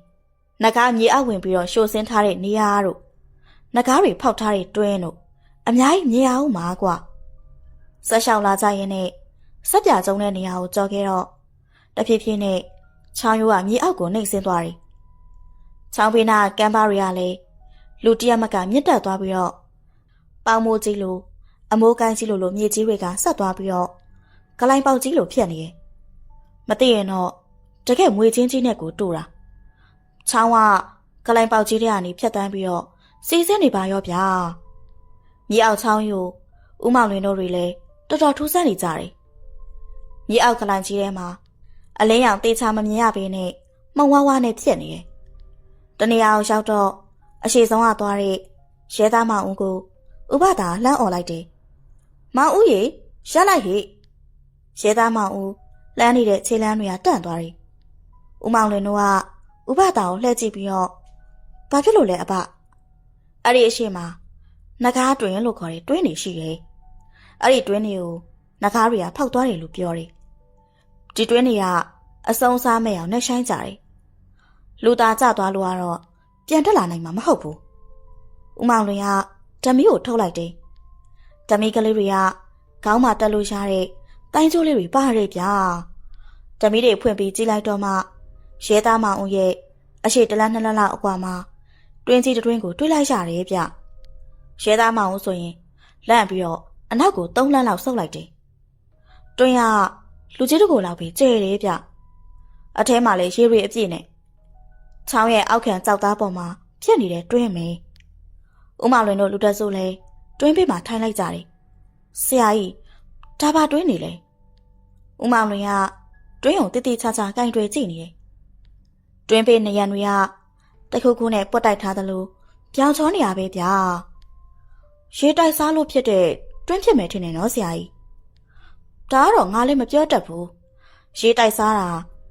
Speaker 1: နဂါးမြေအောက်ဝင်ပြီးတော့ရှို့ဆင်းထားတဲ့နေရာတို့နဂါးတွေဖောက်ထားတဲ့တွင်းတို့အများကြီးမြင်အောင်ပါကွာဆက်လျှောက်လာကြရင်နဲ့ဆက်ပြကျုံတဲ့နေရာကိုကြော်ခဲ့တော့တဖြည်းဖြည်းနဲ့ချောင်းရိုးကမြေအောက်ကိုနှိပ်ဆင်းသွားတယ်ချောင်းပိနာကမ်းပါးတွေကလည်းလူတရက်မကမြင့်တက်သွားပြီးတော့ပေါင်မိုးကြီးလိုအမိုးကိုင်းကြီးလိုမြေကြီးတွေကဆက်သွားပြီးတော့ဂလိုင်းပေါက်ကြီးလိုဖြစ်နေတယ်မသိရင်တော့တကယ်မွေချင်းကြီးနဲ့ကိုတူတာချောင်းကဂလိုင်းပေါက်ကြီးတွေကနေဖြတ်တန်းပြီးတော့စီးစင်းနေပါရောဗျာမြေအောက်ချောင်းယူဥမောင်လင်းတို့တွေလည်းတော်တော်ထူးဆန်းနေကြတယ်မြေအောက်ဂလိုင်းကြီးထဲမှာအလင်းရောင်တေချာမမြင်ရပေနဲ့မှုံဝါးဝါးနဲ့ဖြစ်နေတယ်တနေရာအောင်ရောက်တော့အရှိဆုံးကသွားတဲ့ရဲသားမောင်ဦးကိုဥပဒါလှမ်းអော်လိုက်တယ်မောင်ဦးရေရက်လိုက်ဟိရဲသားမောင်ဦးလှမ်းနေတဲ့ခြေလမ်းတွေကတန့်သွားတယ်ဥမောင်လင်းတို့ကဥပဒါကိုလှည့်ကြည့်ပြီးတော့ဘာဖြစ်လို့လဲအဘအဲ့ဒီအရှိမနဂါးတွင်လို့ခေါ်တယ်တွင်းနေရှိတယ်အဲ့ဒီတွင်းတွေကိုနဂါးတွေကဖောက်သွားတယ်လို့ပြောတယ်ဒီတွင်းတွေကအဆုံးစားမဲ့အောင်နှက်ဆိုင်ကြတယ်လူသားကျသွားလို့ကတော့ပြန်တက်လာနိုင်မှာမဟုတ်ဘူးဥမောင်လွင်ကဓမီကိုထုတ်လိုက်တယ်ဓမီကလေးတွေကခေါင်းမှာတက်လို့ရတဲ့တိုင်းကျိုးလေးတွေပါရဲဗျာဓမီတွေဖွင့်ပြီးကြည့်လိုက်တော့မှရဲသားမောင်ဦးရဲ့အရှိတလန်းနှစ်လန်းလောက်အကွာမှာတွင်းကြီးတွင်းကိုတွေးလိုက်ရတယ်ဗျရဲသားမောင်ဦးဆိုရင်လန့်ပြီးတော့အနောက်ကို3လန်းလောက်ဆုပ်လိုက်တယ်တွင်းကလူကြီးတကူလောက်ပဲကျဲတယ်ဗျအထဲမှာလည်းရေတွေအပြည့်နဲ့ ချောင်းရဲ့အောက်ခံကြောက်သားပေါ်မှာဖြစ်နေတဲ့တွင်းမေဦးမောင်လွင်တို့လူတက်စုလဲတွင်းပေးမှာထိုင်လိုက်ကြတယ်ဆရာကြီးဒါပါတွင်းနေလေဦးမောင်လွင်ကတွင်းုံတိတိချာချာကင်တွေကြည့်နေတယ်တွင်းပေးနေရံတွေကတခုခုနဲ့ပွတ်တိုက်ထားသလိုပြောင်းချောနေရပဲဗျာရေတိုက်စားလို့ဖြစ်တဲ့တွင်းဖြစ်မယ်ထင်တယ်နော်ဆရာကြီးဒါကတော့ငါလည်းမပြောတတ်ဘူးရေတိုက်စားတာ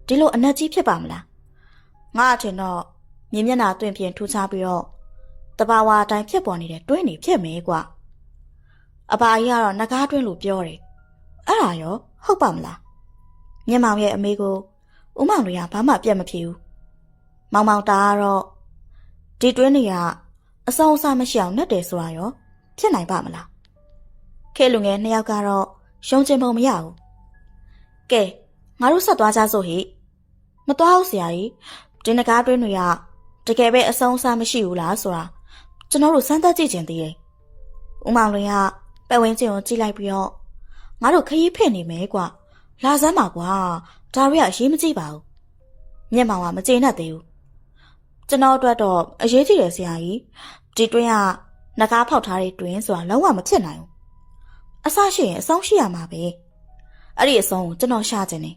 Speaker 1: ဒီလိုအနက်ကြီးဖြစ်ပါမလားငါအထင်တော့မြင်းမျက်နှာတွင်ပြင်ထူချပြီးတော့တဘာဝအတိုင်းဖြစ်ပေါ်နေတဲ့တွင်းနေဖြစ်မယ်ကွာအဘာကြီးကတော့ငကားတွင်းလို့ပြောတယ်အဲ့ဒါရောဟုတ်ပါမလားမြင့်မောင်ရဲ့အမေကိုဦးမောင်တွေကဘာမှပြတ်မဖြစ်ဘူးမောင်မောင်တာကတော့ဒီတွင်းတွေကအဆောင်အစားမရှိအောင်နှက်တယ်ဆိုတာရောဖြစ်နိုင်ပါမလားခဲလူငယ်နှစ်ယောက်ကတော့ရှုံးချင်ပုံမရဘူးကဲငါတို့ဆက်သွားကြစို့ဟိမသွားဘူးဆရာကြီးဒီငကားတွင်းတွေကတကယ်ပဲအဆောင်အစားမရှိဘူးလားဆိုတာကျွန်တော်တို့စမ်းသပ်ကြည့်ချင်သေးတယ်ဦးမောင်လွင်ကပတ်ဝန်းကျင်ကိုကြည့်လိုက်ပြီးတော့ငါတို့ခရီးဖင့်နေမယ်ကွာလာစမ်းပါကွာဒါရီကအရေးမကြီးပါဘူးမျက်မှောင်ကမကျေနပ်သေးဘူးကျွန်တော်အတွက်တော့အရေးကြီးတယ်ဆရာကြီးဒီတွင်းကငကားဖောက်ထားတဲ့တွင်းဆိုတာလုံးဝမဖြစ်နိုင်ဘူးအဆရှိရင်အဆောင်ရှိရမှာပဲအဲ့ဒီအဆောင်ကိုကျွန်တော်ရှာခြင်းတယ်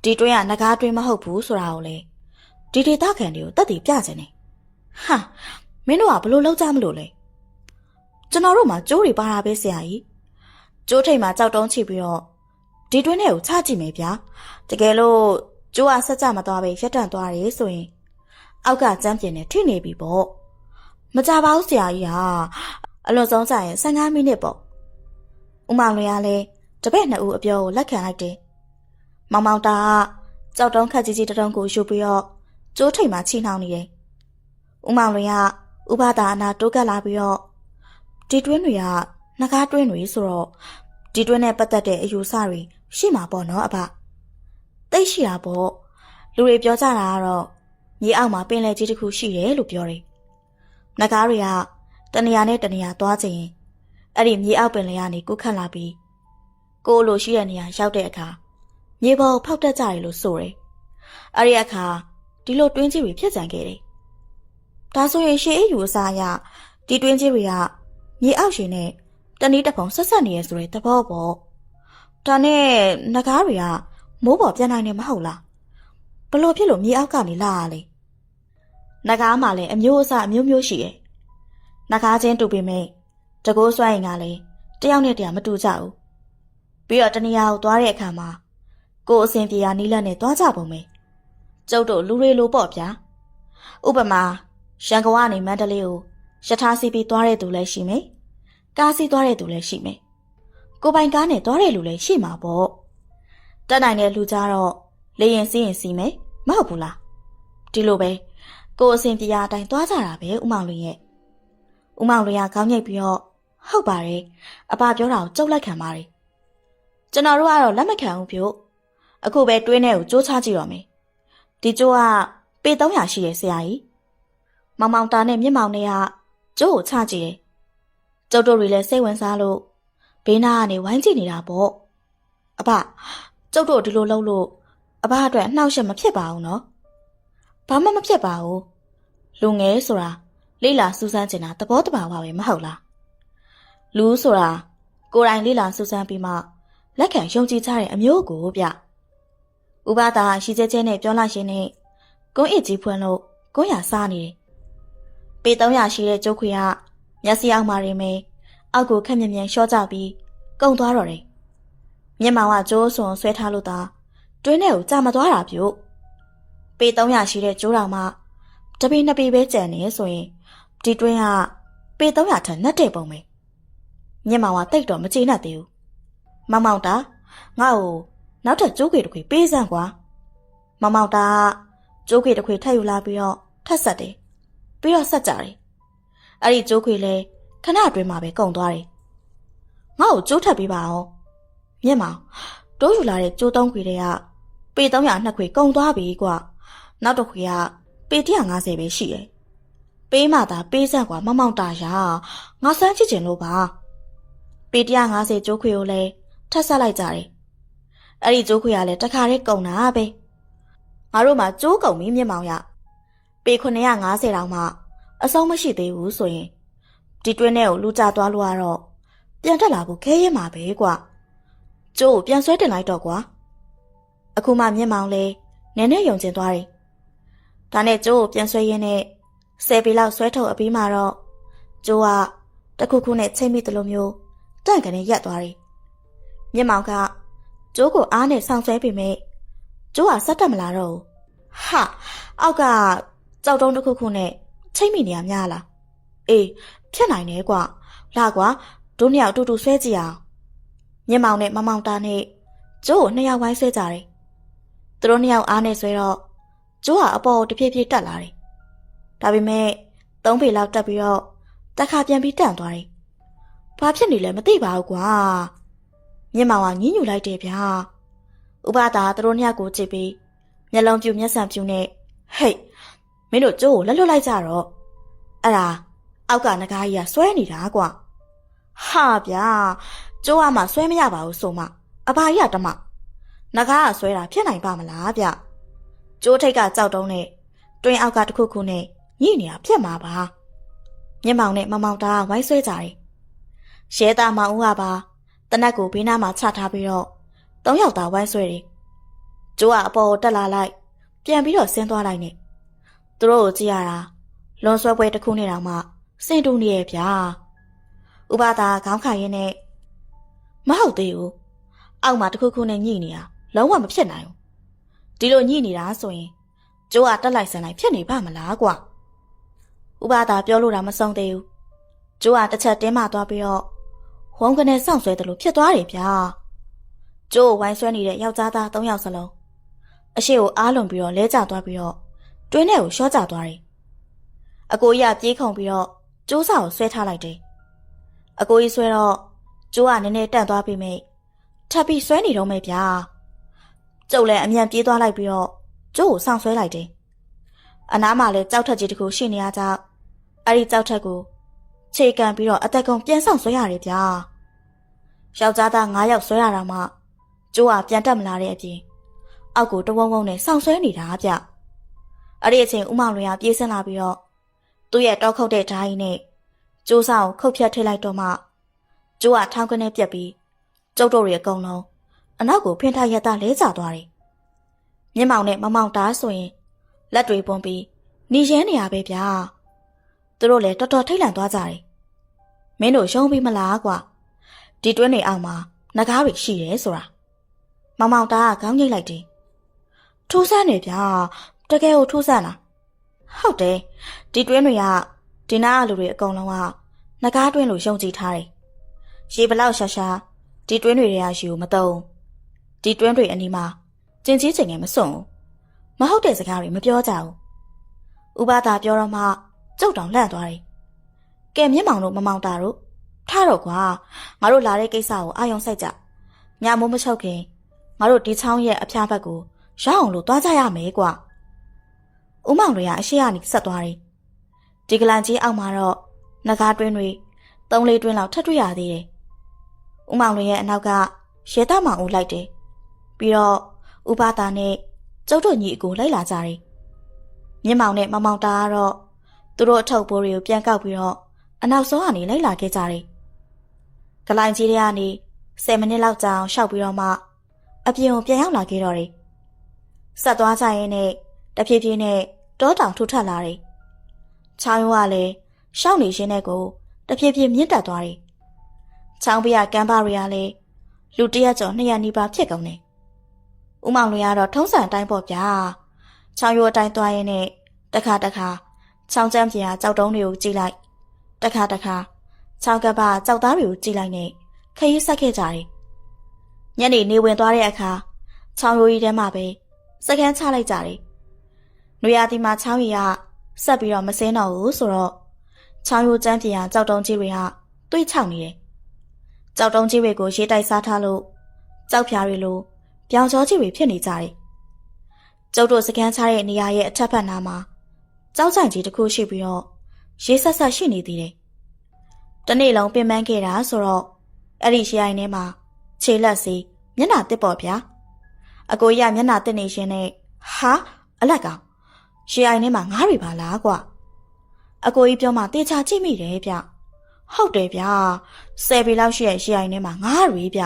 Speaker 1: ဒီတွင်းကငကားတွင်းမဟုတ်ဘူးဆိုတာကိုလေဒီဒေသခံတွေကိုတက်တည်ပြခြင်းတယ်ဟာမင်းတို့ကဘလို့လောက်ကြမလို့လဲကျွန်တော်တို့မှာကျိုးတွေပါတာပဲဆရာကြီးကျိုးထိတ်မှာကြောက်တုံးချိပြီးတော့ဒီတွင်းထဲကိုချကြည့်မယ်ဗျာတကယ်လို့ကျိုးကဆက်ကြမသွားပဲရက်တန့်သွားတယ်ဆိုရင်အောက်ကကျမ်းပြင်နဲ့ထိနေပြီပေါ့မကြပါဘူးဆရာကြီးဟာအလွန်ဆုံးကြရင်15မိနစ်ပေါ့ဦးမောင်လွင်ကလည်းတပည့်နှစ်ဦးအပြောကိုလက်ခံလိုက်တယ်မောင်မောင်တာကကြောက်တုံးခက်ကြီးကြီးတုံးကိုယူပြီးတော့ကျိုးထိတ်မှာချိနှောင်းနေတယ်ဦးမောင်လွင်ကဥပဒါအနာတိုးကပ်လာပြီးတော့ဒီတွင်းတွေကငကားတွင်းတွေဆိုတော့ဒီတွင်းနဲ့ပတ်သက်တဲ့အယူဆတွေရှိမှာပေါ့နော်အဖသိရှိတာပေါ့လူတွေပြောကြတာကတော့မြေအောက်မှာပင်လယ်ကြီးတစ်ခုရှိတယ်လို့ပြောတယ်ငကားတွေကတနေရာနဲ့တနေရာသွားချင်အဲ့ဒီမြေအောက်ပင်လယ်ကနေကူးခတ်လာပြီးကိုယ်လိုရှိတဲ့နေရာရောက်တဲ့အခါမြေပေါ်ဖောက်တက်ကြတယ်လို့ဆိုတယ်အဲ့ဒီအခါဒီလိုတွင်းကြီးတွေဖြစ်ကြံခဲ့တယ်ဒါဆိုရင်ရှေးအယူအဆအရဒီတွင်းကြီးတွေကမြေအောက်ရှင်နဲ့တနည်းတစ်ပုံဆက်ဆက်နေရဆိုတဲ့သဘောပေါ့ဒါနဲ့ငကားတွေကမိုးပေါ်ပြန်နိုင်နေမဟုတ်လားဘလို့ဖြစ်လို့မြေအောက်ကနေလာရလဲငကားမှလည်းအမျိုးအစားအမျိုးမျိုးရှိတယ်ငကားချင်းတူပေမဲ့တကိုးစွမ်းရင်ကလည်းတယောက်နဲ့တယောက်မတူကြဘူးပြီးတော့တနေရာကိုသွားတဲ့အခါမှာကိုယ်အစဉ်ပြေရနီးလက်နဲ့သွားကြပုံပဲကျုပ်တို့လူတွေလိုပေါ့ဗျာဥပမာရန်ကုန်ကနေမန္တလေးကိုရထားစီးပြီးသွားတဲ့သူလည်းရှိမယ်ကားစီးသွားတဲ့သူလည်းရှိမယ်ကိုပိုင်ကားနဲ့သွားတဲ့လူလည်းရှိမှာပေါ့တက်နိုင်တဲ့လူကြတော့လေရင်စီးရင်စီးမယ်မဟုတ်ဘူးလားဒီလိုပဲကိုအစဉ်ပြရာအတိုင်းသွားကြတာပဲဦးမောင်လွင်ရဲ့ဦးမောင်လွင်ကခေါင်းညိတ်ပြီးတော့ဟုတ်ပါတယ်အဘပြောတာကိုကြုတ်လက်ခံပါတယ်ကျွန်တော်တို့ကတော့လက်မခံဘူးပြို့အခုပဲတွင်းထဲကိုကြိုးချကြည့်တော့မယ်ဒီကြိုးကပေ300ရှိတယ်ဆရာကြီးမောင်မောင်တာနဲ့မြင့်မောင်နဲ့ကကျိုးကိုချကြည့်တယ်ကျုပ်တို့တွေလည်းစိတ်ဝင်စားလို့ဘေးနားကနေဝိုင်းကြည့်နေတာပေါ့အဘကျုပ်တို့ဒီလိုလုပ်လို့အဘအတွက်အနှောက်အယှက်မဖြစ်ပါဘူးနော်ဘာမှမဖြစ်ပါဘူးလူငယ်ဆိုတာလေးလာစူးစမ်းနေတာသဘောတဘာဝပဲမဟုတ်လားလူဆိုတာကိုယ်တိုင်လေးလာစူးစမ်းပြီးမှလက်ခံယုံကြည်ကြတဲ့အမျိုးကိုဗျဥပဒါရှိကျဲကျဲနဲ့ပြောလိုက်ရင်နဲ့ကုန်းအစ်ကြီးဖွင့်လို့ကုန်းရစားနေတယ်ပေ300ရှိတဲ့ကျုပ်ခွေကမျက်စိအောက်မှာရင်မဲအောက်ကိုခက်မြင်မြန်လျှော့ကြပြီးကုံသွားတော့တယ်မျက်မှောင်ကကျိုးစွန်ဆွဲထားလို့သာတွင်းထဲကိုကြာမသွားတာပြုတ်ပေ300ရှိတဲ့ကျိုးတော်မှတပေ2ပေပဲကျန်နေဆိုရင်ဒီတွင်းကပေ300ထက်နှက်တဲ့ပုံပဲမျက်မှောင်ကတိတ်တော့မကျေနပ်သေးဘူးမောင်မောင်တာငါ့ကိုနောက်ထပ်ကျိုးခွေတစ်ခွေပေးစမ်းကွာမောင်မောင်တာကျိုးခွေတစ်ခွေထပ်ယူလာပြီးတော့ထပ်ဆက်တယ်ပြီးတော့ဆက်ကြတယ်အဲ့ဒီကျိုးခွေလဲခဏအတွင်းမှာပဲကုန်သွားတယ်ငါ့ကိုကျိုးထပ်ပေးပါအောင်မျက်မှောင်တိုးယူလာတဲ့ကျိုး3ခွေတွေကပေ300ခွေကုန်သွားပြီကွာနောက်တစ်ခွေကပေ150ပဲရှိတယ်ပေးမှသာပေးစမ်းကွာမောင်မောင်တာရာငါစမ်းကြည့်ချင်လို့ပါပေ150ကျိုးခွေကိုလဲထပ်ဆက်လိုက်ကြတယ်အဲ့ဒီကျိုးခွေကလည်းတခါတည်းကုန်တာပဲငါတို့မှကျိုးကုန်ပြီမျက်မှောင်ရ ပေ950တောင်မှအဆုံးမရှိသေးဘူးဆိုရင်ဒီတွင်းထဲကိုလူကြသွားလို့ကတော့ပြန်တက်လာဖို့ခဲရဲမှာပဲကွာကျိုးကိုပြန်ဆွဲတင်လိုက်တော့ကွာအခုမှမြင့်မောင်လဲနည်းနည်းယုံကျင်သွားတယ်ဒါနဲ့ကျိုးကိုပြန်ဆွဲရင်းနဲ့10ပေလောက်ဆွဲထုတ်အပြီးမှတော့ကျိုးကတခုခုနဲ့ချိတ်မိတယ်လို့မျိုးတန့်ကနေရက်သွားတယ်မြင့်မောင်ကကျိုးကိုအားနဲ့ဆောင်းဆွဲပေမဲ့ကျိုးကဆက်တက်မလာတော့ဘူးဟာအောက်ကကြောက်တုံးတစ်ခုခုနဲ့ချိတ်မိနေရများလားအေးဖြစ်နိုင်တယ်ကွာလာကွာတို့နှစ်ယောက်တူတူဆွဲကြည့်အောင်မြင့်မောင်နဲ့မမောင်တာနဲ့ကျိုးကိုနှစ်ယောက်ဝိုင်းဆွဲကြတယ်သူတို့နှစ်ယောက်အားနဲ့ဆွဲတော့ကျိုးကအပေါ်တဖြည်းဖြည်းတက်လာတယ်ဒါပေမဲ့3ပေလောက်တက်ပြီးတော့တစ်ခါပြန်ပြီးတန့်သွားတယ်ဘာဖြစ်နေလဲမသိပါဘူးကွာမြင့်မောင်ကညှဉ်းညူလိုက်တယ်ဗျာဥပဒါသူတို့နှစ်ယောက်ကိုကြည့်ပြီးမျက်လုံးပြူမျက်စံပြူနဲ့ဟိတ်မင်းတို့ကျိုးကိုလက်လွတ်လိုက်ကြတော့အဲ့ဒါအောက်ကငကားကြီးကဆွဲနေတာကွာဟာဗျာကျိုးကမှဆွဲမရပါဘူးဆိုမှအဘာကြီးကတမငကားကဆွဲတာဖြစ်နိုင်ပါမလားဗျကျိုးထိတ်ကကြောက်တုံးနဲ့တွင်းအောက်ကတခုခုနဲ့ညှိနေတာဖြစ်မှာပါမြင့်မောင်နဲ့မမောင်တာဝိုင်းဆွဲကြတယ်ရဲသားမောင်ဦးကပါတနက်ကိုဘေးနားမှာချထားပြီးတော့3ယောက်သားဝိုင်းဆွဲတယ်ကျိုးကအပေါ်တက်လာလိုက်ပြန်ပြီးတော့ဆင်းသွားလိုက်နဲ့သူတို့ကိုကြည့်ရတာလွန်ဆွဲပွဲတစ်ခုနဲ့တောင်မှစင်တူနေရဲ့ဗျာဥပဒါခေါင်းခိုင်ရင်းနဲ့မဟုတ်သေးဘူးအောက်မှာတစ်ခုခုနဲ့ညှိနေတာလုံးဝမဖြစ်နိုင်ဘူးဒီလိုညှိနေတာဆိုရင်ကျိုးကတက်လိုက်ဆန်လိုက်ဖြစ်နေပါမလားကွာဥပဒါပြောလို့တာမဆုံးသေးဘူးကျိုးကတစ်ချက်တင်းမှသွားပြီးတော့ဝုန်းကနေစောင့်ဆွဲတယ်လို့ဖြစ်သွားတယ်ဗျာကျိုးဝိုင်းဆွဲနေတဲ့ယောက်ျားသား3ယောက်စလုံးအရှိကိုအားလွန်ပြီးတော့လဲကျသွားပြီးတော့တွင်းထဲကိုရှော့ကျသွားတယ်အကိုကြီးကပြေးခုန်ပြီးတော့ကျိုးစာကိုဆွဲထားလိုက်တယ်အကိုကြီးဆွဲတော့ကျိုးကနည်းနည်းတန့်သွားပြီးမိထပ်ပြီးဆွဲနေတော့မယ်ဗျာကျုပ်လည်းအမြန်ပြေးသွားလိုက်ပြီးတော့ကျိုးကိုဆောင်ဆွဲလိုက်တယ်အနားမှာလည်းကြောက်ထက်ကြီးတစ်ခုရှိနေရကြောင်းအဲ့ဒီကြောက်ထက်ကိုခြေကန်ပြီးတော့အသက်ကုန်ပြန်ဆောင်ဆွဲရတယ်ဗျာယောက်ျားသား9ယောက်ဆွဲရတာမှကျိုးကပြန်တက်မလာတဲ့အပြင်အောက်ကိုတဝုံဝုံနဲ့ဆောင်ဆွဲနေတာဗျအဲ့ဒီအချိန်ဦးမောင်လွင်ကပြေးဆင်းလာပြီးတော့သူ့ရဲ့တောခုတ်တဲ့ဓာတ်ကြီးနဲ့ကျိုးဆောင်ခုတ်ဖြတ်ထိလိုက်တော့မှကျိုးကထောင်းကနေပြက်ပြီးကျုပ်တို့တွေအကုန်လုံးအနောက်ကိုဖင်ထားရတာလဲကျသွားတယ်မြင့်မောင်နဲ့မမောင်တားဆိုရင်လက်တွေပွန်ပြီးနေရဲနေရပဲဗျာသူတို့လည်းတော်တော်ထိတ်လန့်သွားကြတယ်မင်းတို့ရှုံးပြီးမလားကွာဒီတွင်းတွေအောက်မှာငကားတွေရှိတယ်ဆိုတာမမောင်တားကခေါင်းငိတ်လိုက်တယ်ထိုးဆန်းနေဗျာတကယ်ကိုထိုးဆန်းလားဟုတ်တယ်ဒီတွင်းတွေကဒီနားလူတွေအကုန်လုံးကငကားတွင်းလို့ယုံကြည်ထားတယ်ရေဘလောက်ရှာရှာဒီတွင်းတွေတွေကရေကိုမတုံးဒီတွင်းတွေအနီးမှာကျင်ကြီးကျင်ငယ်မစွန့်ဘူးမဟုတ်တဲ့စကားတွေမပြောကြဘူးဥပဒါပြောတော့မှကျုပ်တောင်လန့်သွားတယ်ကဲမြင့်မောင်တို့မမောင်တာတို့ထားတော့ကွာငါတို့လာတဲ့ကိစ္စကိုအာရုံစိုက်ကြညမိုးမချုပ်ခင်ငါတို့ဒီချောင်းရဲ့အဖျားဘက်ကိုရောက်အောင်လို့တွားကြရမယ်ကွာဦးမောင်တွေကအရှိကနေဆက်သွားတယ်ဒီကလန်ကြီးအောက်မှာတော့ငကားတွင်းတွေ3-4တွင်းလောက်ထပ်တွေ့ရသေးတယ်ဦးမောင်တွေရဲ့အနောက်ကရဲသားမောင်ဦးလိုက်တယ်ပြီးတော့ဥပဒါနဲ့ကျုပ်တို့ညီအကိုလိုက်လာကြတယ်မြင့်မောင်နဲ့မမောင်တာကတော့သူတို့အထုပ်ဘိုးတွေကိုပြန်ကောက်ပြီးတော့အနောက်ဆုံးကနေလိုက်လာခဲ့ကြတယ်ကလိုင်ကြီးတွေကနေ10မိနစ်လောက်ကြာအောင်ရှောက်ပြီးတော့မှအပြင်ကိုပြန်ရောက်လာခဲ့တော့တယ်ဆက်သွားကြရင်နဲ့တဖြည်းဖြည်းနဲ့တောတောင်ထူထပ်လာတယ်ချောင်းရိုးကလည်းရှောက်နေရင်းနဲ့ကိုတဖြည်းဖြည်းမြင့်တက်သွားတယ်ချောင်းပြကမ်းပါတွေကလည်းလူ100ကျော်200နီးပါးဖြစ်ကုန်တယ်ဦးမောင်လွင်ကတော့ထုံးစံအတိုင်းပေါ့ဗျာချောင်းရိုးအတိုင်းသွားရင်းနဲ့တခါချောင်းကျမ်းပြင်ကကြောက်တုံးတွေကိုကြည့်လိုက်တခါချောင်းကပ်ပါကြောက်သားတွေကိုကြည့်လိုက်နဲ့ခရီးဆက်ခဲ့ကြတယ်ညနေနေဝင်သွားတဲ့အခါချောင်းရိုးကြီးထဲမှာပဲစကန်းချလိုက်ကြတယ်နွေရာသီမှာချောင်းရီကဆက်ပြီးတော့မစင်းတော့ဘူးဆိုတော့ချောင်းရိုးကျမ်းပြင်ကကြောက်တုံးကြီးတွေကတွေးချောက်နေတယ်ကြောက်တုံးကြီးတွေကိုရေးတိုက်စားထားလို့ကြောက်ဖြားတွေလိုပြောင်ချောကြီးတွေဖြစ်နေကြတယ်ကျုပ်တို့စကန်းချတဲ့နေရာရဲ့အထက်ဘက်နားမှာကြောက်ကြံကြီးတစ်ခုရှိပြီးတော့ရေးဆက်ဆက်ရှိနေသေးတယ်တနေ့လုံးပင်ပန်းခဲ့တာဆိုတော့အဲ့ဒီရိုင်ထဲမှာခြေလက်စီမျက်နှာတစ်ပေါ့ဗျာအကိုရမျက်နှာတစ်နေရှင်နဲ့ဟာအလက်ကောင် ရှေးအိုင်ထဲမှာငါးတွေပါလားကွာအကိုကြီးပြောမှတေချာကြည့်မိတယ်ဗျဟုတ်တယ်ဗျ10ပေလောက်ရှိတဲ့ရှေးအိုင်ထဲမှာငါးတွေဗျ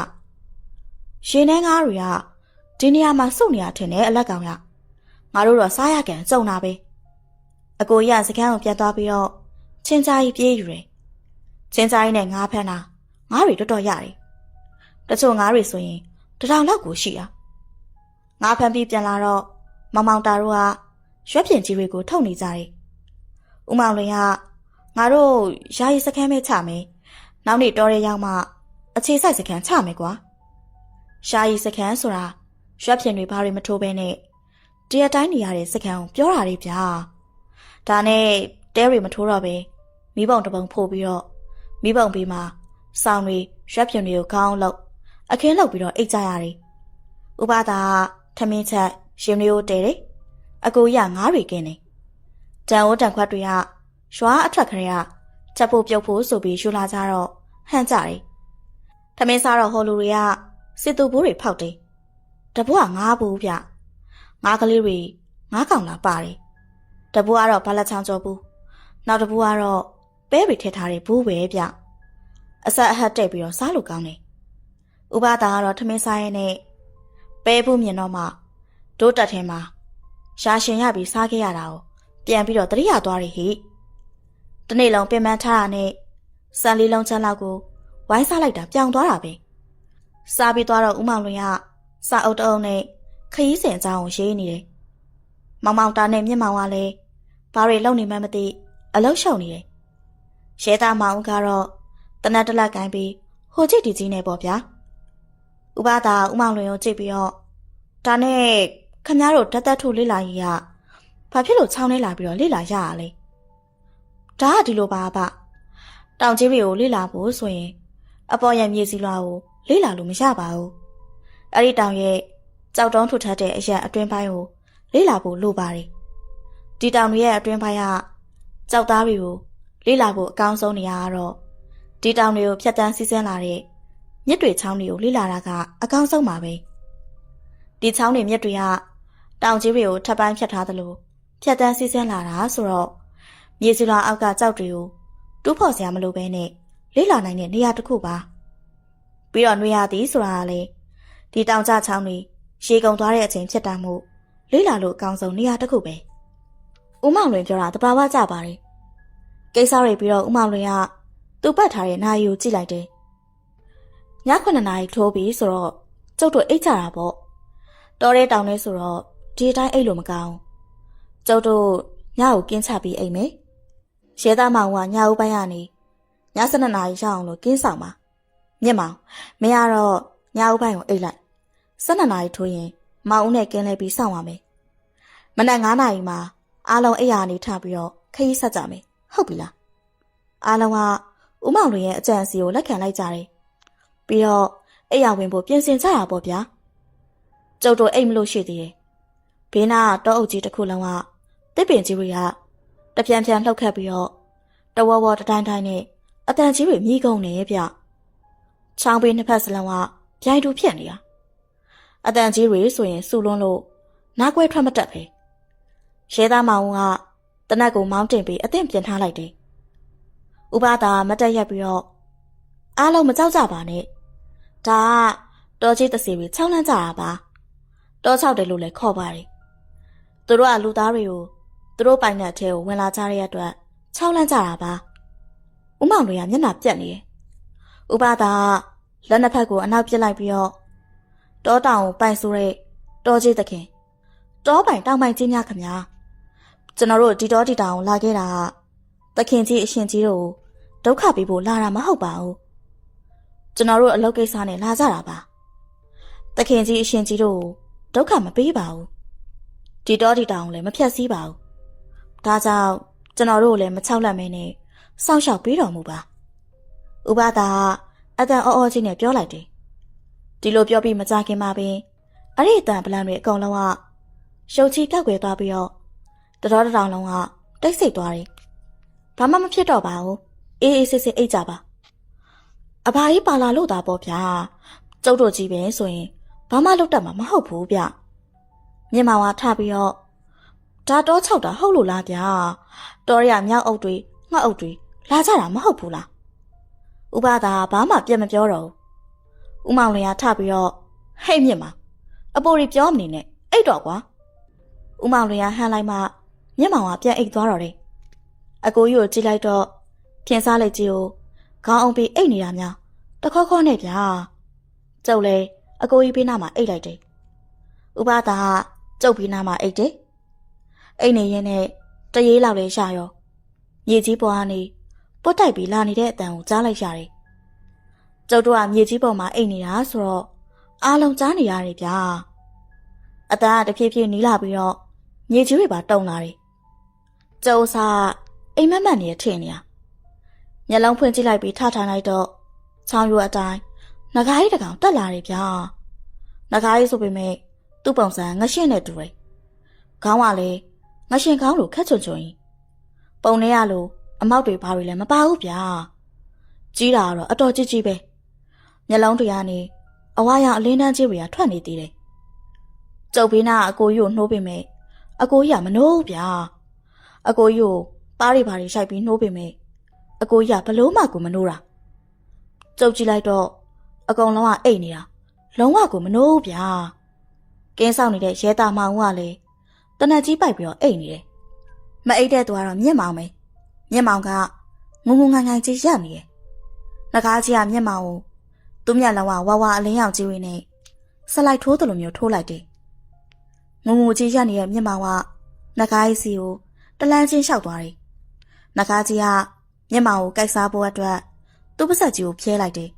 Speaker 1: ရှေးနှန်းငါးတွေကဒီနေရာမှာစုနေရထင်တယ်အလက်ကောင်ရငါတို့တော့စားရကန်စုံတာပဲအကိုကြီးကစကန်းကိုပြန်သွားပြီးတော့ချင်းကြားကြီးပြေးယူတယ်ချင်းကြားကြီးနဲ့ငါးဖမ်းတာငါးတွေတော်တော်ရတယ်တချို့ငါးတွေဆိုရင်1000လောက်ကိုရှိတာငါးဖမ်းပြီးပြန်လာတော့မောင်မောင်တာတို့ကရွက်ပြင်ကြီးတွေကိုထုတ်နေကြတယ်ဦးမောင်လွင်ကငါတို့ယာယီစခန်းပဲချမယ်နောက်နေ့တော်ရဲရောက်မှအခြေစိုက်စခန်းချမယ်ကွာယာယီစခန်းဆိုတာရွက်ပြင်တွေဘာတွေမထိုးဘဲနဲ့တရတိုင်းနေရတဲ့စခန်းကိုပြောတာလေးဗျာဒါနဲ့တဲတွေမထိုးတော့ပဲမိဘုံတပုံဖို့ပြီးတော့မိဘုံပြီးမှစောင်းတွေရွက်ပြင်တွေကိုခေါင်းလောက်အခင်းလောက်ပြီးတော့အိတ်ကြရတယ်ဥပဒါထမင်းချက်ရှင်မျိုးတဲတယ်အကိုရငါးတွေကင်းနေတန်အိုးတန်ခွက်တွေကရွာအထက်ခရဲကချက်ဖို့ပြုတ်ဖို့ဆိုပြီးယူလာကြတော့ဟန့်ကြတယ်ထမင်းစားတော့ဟိုလူတွေကစစ်သူဘိုးတွေဖောက်တယ်တဘွားငါးဘူးဗျငါးကလေးတွေငါးကောင်လာပါတယ်တဘွားကတော့ဘာလက်ချောင်းကျော်ဘူးနောက်တဘွားကတော့ပဲတွေထည့်ထားတဲ့ဘူးပဲဗျအဆက်အဟတ်တက်ပြီးတော့စားလို့ကောင်းတယ်ဥပဒါကတော့ထမင်းစားရဲနဲ့ပဲဘူးမြင်တော့မှဒိုးတက်ထဲမှာရှာရှင်ရပြီးစားခဲ့ရတာကိုပြန်ပြီးတော့တရိယာသွားတယ်ဟိတနေ့လုံးပင်ပန်းထားတာနဲ့စံလေးလုံးချမ်းလောက်ကိုဝိုင်းစားလိုက်တာပြောင်းသွားတာပဲစားပြီးသွားတော့ဦးမောင်လွင်ကစာအုပ်တအုပ်နဲ့ခရီးစဉ်အကြောင်းကိုရေးနေတယ်မောင်မောင်တာနဲ့မြင့်မောင်ကလည်းဘာတွေလုပ်နေမှမသိအလုပ်ရှုံနေတယ်ရဲသားမောင်ကတော့တနတ်တလက်ကိုင်းပြီးဟိုကြည့်ဒီကြီးနဲ့ပေါ့ဗျာဥပဒါဦးမောင်လွင်ကိုကြည့်ပြီးတော့ဒါနဲ့ခမည်းတော်ဓာတ်သက်ထုတ်လေ့လာရေးကဘာဖြစ်လို့ချောင်းနေလာပြီးတော့လေ့လာရရလဲဒါကဒီလိုပါဗျတောင်ကြီးတွေကိုလေ့လာဖို့ဆိုရင်အပေါ်ရမြေစီလွာကိုလေ့လာလို့မရပါဘူးအဲ့ဒီတောင်ရဲ့ကြောက်တုံးထုတ်ထက်တဲ့အရာအတွင်းပိုင်းကိုလေ့လာဖို့လိုပါတယ်ဒီတောင်တွေရဲ့အတွင်းပိုင်းကကြောက်သားတွေကိုလေ့လာဖို့အကောင်းဆုံးနေရာကတော့ဒီတောင်တွေကိုဖြတ်တန်းစီးဆင်းလာတဲ့မြစ်တွေချောင်းတွေကိုလေ့လာတာကအကောင်းဆုံးပါပဲဒီချောင်းတွေမြစ်တွေကတောင်ကြီးတွေကိုထပ်ပိုင်းဖြတ်ထားသလိုဖြတ်တန်းစီးဆင်းလာတာဆိုတော့မြေစီလွာအောက်ကကြောက်တွေကိုတူးဖော်စရာမလိုဘဲနဲ့လေ့လာနိုင်တဲ့နေရာတစ်ခုပါပြီးတော့နှွေရသည်ဆိုတာကလေဒီတောင်ကျချောင်းတွေရေကုန်သွားတဲ့အချိန်ဖြစ်တာမို့လေ့လာလို့အကောင်းဆုံးနေရာတစ်ခုပဲဦးမောင်လွင်ပြောတာတဘာဝကြပါတယ်ကိစ္စတွေပြီးတော့ဦးမောင်လွင်ကသူ့ပတ်ထားတဲ့နာရီကိုကြည့်လိုက်တယ်ည9နာရီထိုးပြီးဆိုတော့ကျုပ်တို့အိတ်ကြတာပေါ့တော်တဲ့တောင်ထဲဆိုတော့ဒီအတိုင်းအိတ်လို့မကောင်းကျုပ်တို့ညကိုကင်းချပြီးအိတ်မယ်ရဲသားမောင်ကညဦးပိုင်းကနေည12နာရီရောက်အောင်လို့ကင်းဆောင်ပါမြင့်မောင်မင်းကတော့ညဦးပိုင်းကိုအိတ်လိုက်12နာရီထိုးရင်မောင်ဦးနဲ့ကင်းလဲပြီးစောင့်ပါမယ်မနက်9နာရီမှာအားလုံးအိတ်ရနေထပြီးတော့ခရီးဆက်ကြမယ်ဟုတ်ပြီလားအားလုံးကဦးမောင်လွင်ရဲ့အကြံစီကိုလက်ခံလိုက်ကြတယ်ပြီးတော့အိတ်ရဝင်ဖို့ပြင်ဆင်ကြတာပေါ့ဗျာကျုပ်တို့အိတ်မလို့ရှိသေးတယ်ဘေးနားတောအုပ်ကြီးတစ်ခုလုံးကတစ်ပင်ကြီးတွေကတပြန်ပြန်လှုပ်ခတ်ပြီးတော့တဝဝတတိုင်းတိုင်းနဲ့အတန်ကြီးတွေမြည်ကုန်နေရဲ့ဗျချောင်းပေးနှစ်ဖက်စလုံးကပြိုင်တူဖြစ်နေတာအတန်ကြီးတွေဆိုရင်စူလွန်းလို့နားကွဲထွက်မတက်ပဲရဲသားမောင်ကတနက်ကိုမောင်းတင်ပြီးအသင့်ပြင်ထားလိုက်တယ်ဥပဒါမတက်ရက်ပြီးတော့အားလုံးမကြောက်ကြပါနဲ့ဒါကတော်ကြီးတစီတွေချောင်းလန့်ကြတာပါတောချောက်တယ်လို့လည်းခေါ်ပါတယ်သူတို့ကလူသားတွေကိုသူတို့ပိုင်တဲ့အထဲကိုဝင်လာကြတဲ့အတွက်ချောင်းလန့်ကြတာပါဦးမောင်တွေကမျက်နှာပြက်နေတယ်ဥပဒါလက်နှစ်ဖက်ကိုအနောက်ပြစ်လိုက်ပြီးတော့တောတောင်ကိုပိုင်ဆိုတဲ့တောကြီးသခင်တောပိုင်တောင်ပိုင်ကြီးများခင်ဗျာကျွန်တော်တို့ဒီတောဒီတောင်ကိုလာခဲ့တာကသခင်ကြီးအရှင်ကြီးတို့ဒုက္ခပေးဖို့လာတာမဟုတ်ပါဘူးကျွန်တော်တို့အလုပ်ကိစ္စနဲ့လာကြတာပါသခင်ကြီးအရှင်ကြီးတို့ဒုက္ခမပေးပါဘူးဒီတောဒီတောင်လည်းမဖြတ်စည်းပါဘူးဒါကြောင့်ကျွန်တော်တို့လည်းမချောက်လက်မင်းနဲ့စောင့်ရှောက်ပေးတော်မူပါဥပဒါအတန်အော်ကြီးနဲ့ပြောလိုက်တယ်ဒီလိုပြောပြီးမကြခင်မှာပင်အဲ့ဒီအတန်ပလန်တွေအကုန်လုံးကရှုပ်ချီပြောက်ွယ်သွားပြီးတော့တတော်တောင်လုံးကတိတ်ဆိတ်သွားတယ်ဘာမှမဖြစ်တော့ပါဘူးအေးအေးဆေးဆေးအိတ်ကြပါအဘာကြီးပါလာလို့တာပေါ့ဗျာကျုပ်တို့ကြီးပဲဆိုရင်ဘာမှလုပ်တတ်မှာမဟုတ်ဘူးဗျမြင်မောင်ကထပြီးတော့ ဒါတော့၆တာဟုတ်လို့လားဗျာတော်ရရမြောက်အုပ်တွေငှက်အုပ်တွေလာကြတာမဟုတ်ဘူးလားဥပဒါဘာမှပြတ်မပြောတော့ဘူးဦးမောင်လျာထပြီးတော့ဟဲ့မြင့်မအပေါ်ရီပြောမနေနဲ့အိတ်တော့ကွာဦးမောင်လျာဟန်လိုက်မှမြင့်မောင်ကပြန်အိတ်သွားတော့တယ်အကိုကြီးကိုကြည့်လိုက်တော့ဖြင်းစားလိုက်ကြီးကိုခေါင်းအောင်ပြီးအိတ်နေတာများတခေါခေါနဲ့ဗျာကျုပ်လေအကိုကြီးဘေးနားမှာအိတ်လိုက်တယ်ဥပဒါကကျုပ်ဘေးနားမှာအိတ်တယ်အိတ်နေရင်နဲ့တရေလောက်လေးရှာရောမြေကြီးပေါ်ကနေပုတ်တိုက်ပြီးလာနေတဲ့အတန်ကိုကြားလိုက်ရတယ်ကျုပ်တို့ကမြေကြီးပေါ်မှာအိတ်နေတာဆိုတော့အားလုံးကြားနေရတယ်ဗျာအတန်ကတဖြည်းဖြည်းနီးလာပြီးတော့မြေကြီးတွေပါတုံလာတယ်ကျုပ်စားအိမ်မက်မက်နေထင်နေတာမျက်လုံးဖွင့်ကြည့်လိုက်ပြီးထထိုင်လိုက်တော့ချောင်းရွအတိုင်းငကားကြီးတကောင်တက်လာတယ်ဗျာငကားကြီးဆိုပေမဲ့သူ့ပုံစံငရှင်းနဲ့တူတယ်ခေါင်းကလည်းငရှင်ခေါင်းလိုခက်ချွန်ချွန်ကြီးပုံထဲရလို့အမောက်တွေဘာတွေလည်းမပါဘူးဗျာကြီးတာကတော့အတော်ကြီးကြီးပဲမျက်လုံးတရားနေအဝါရောင်အလင်းတန်းကြီးတွေကထွက်နေသေးတယ်ကျုပ်ဘေးနာအကိုကြီးကိုနှိုးပေမဲ့အကိုကြီးကမနှိုးဘူးဗျာအကိုကြီးကိုပါးရီပါးရီရှိုက်ပြီးနှိုးပေမဲ့အကိုကြီးကဘလို့မှကိုမနှိုးတာကျုပ်ကြည့်လိုက်တော့အကောင်လုံးကအိတ်နေတာလုံးဝကိုမနှိုးဘူးဗျာကင်းဆောင်နေတဲ့ရဲသားမောင်ကလည်းတနက်ကြီးပိုက်ပြီးတော့အိတ်နေတယ်မအိတ်တဲ့သူကတော့မြင့်မောင်ပဲမြင့်မောင်ကငုံငုံငိုင်ငိုင်ကြီးရက်နေတယ်ငကားကြီးကမြင့်မောင်ကိုသူ့မျက်လုံးကဝါဝါအလင်းရောင်ကြီးတွေနဲ့ဆက်လိုက်ထိုးတယ်လို့မျိုးထိုးလိုက်တယ်ငုံငုံကြီးရက်နေတဲ့မြင့်မောင်ကငကားကြီးစီကိုတလန်းချင်းလျှောက်သွားတယ်ငကားကြီးကမြင့်မောင်ကိုကိုက်စားဖို့အတွက်သူ့ပါးစပ်ကြီးကိုဖျဲလိုက်တယ်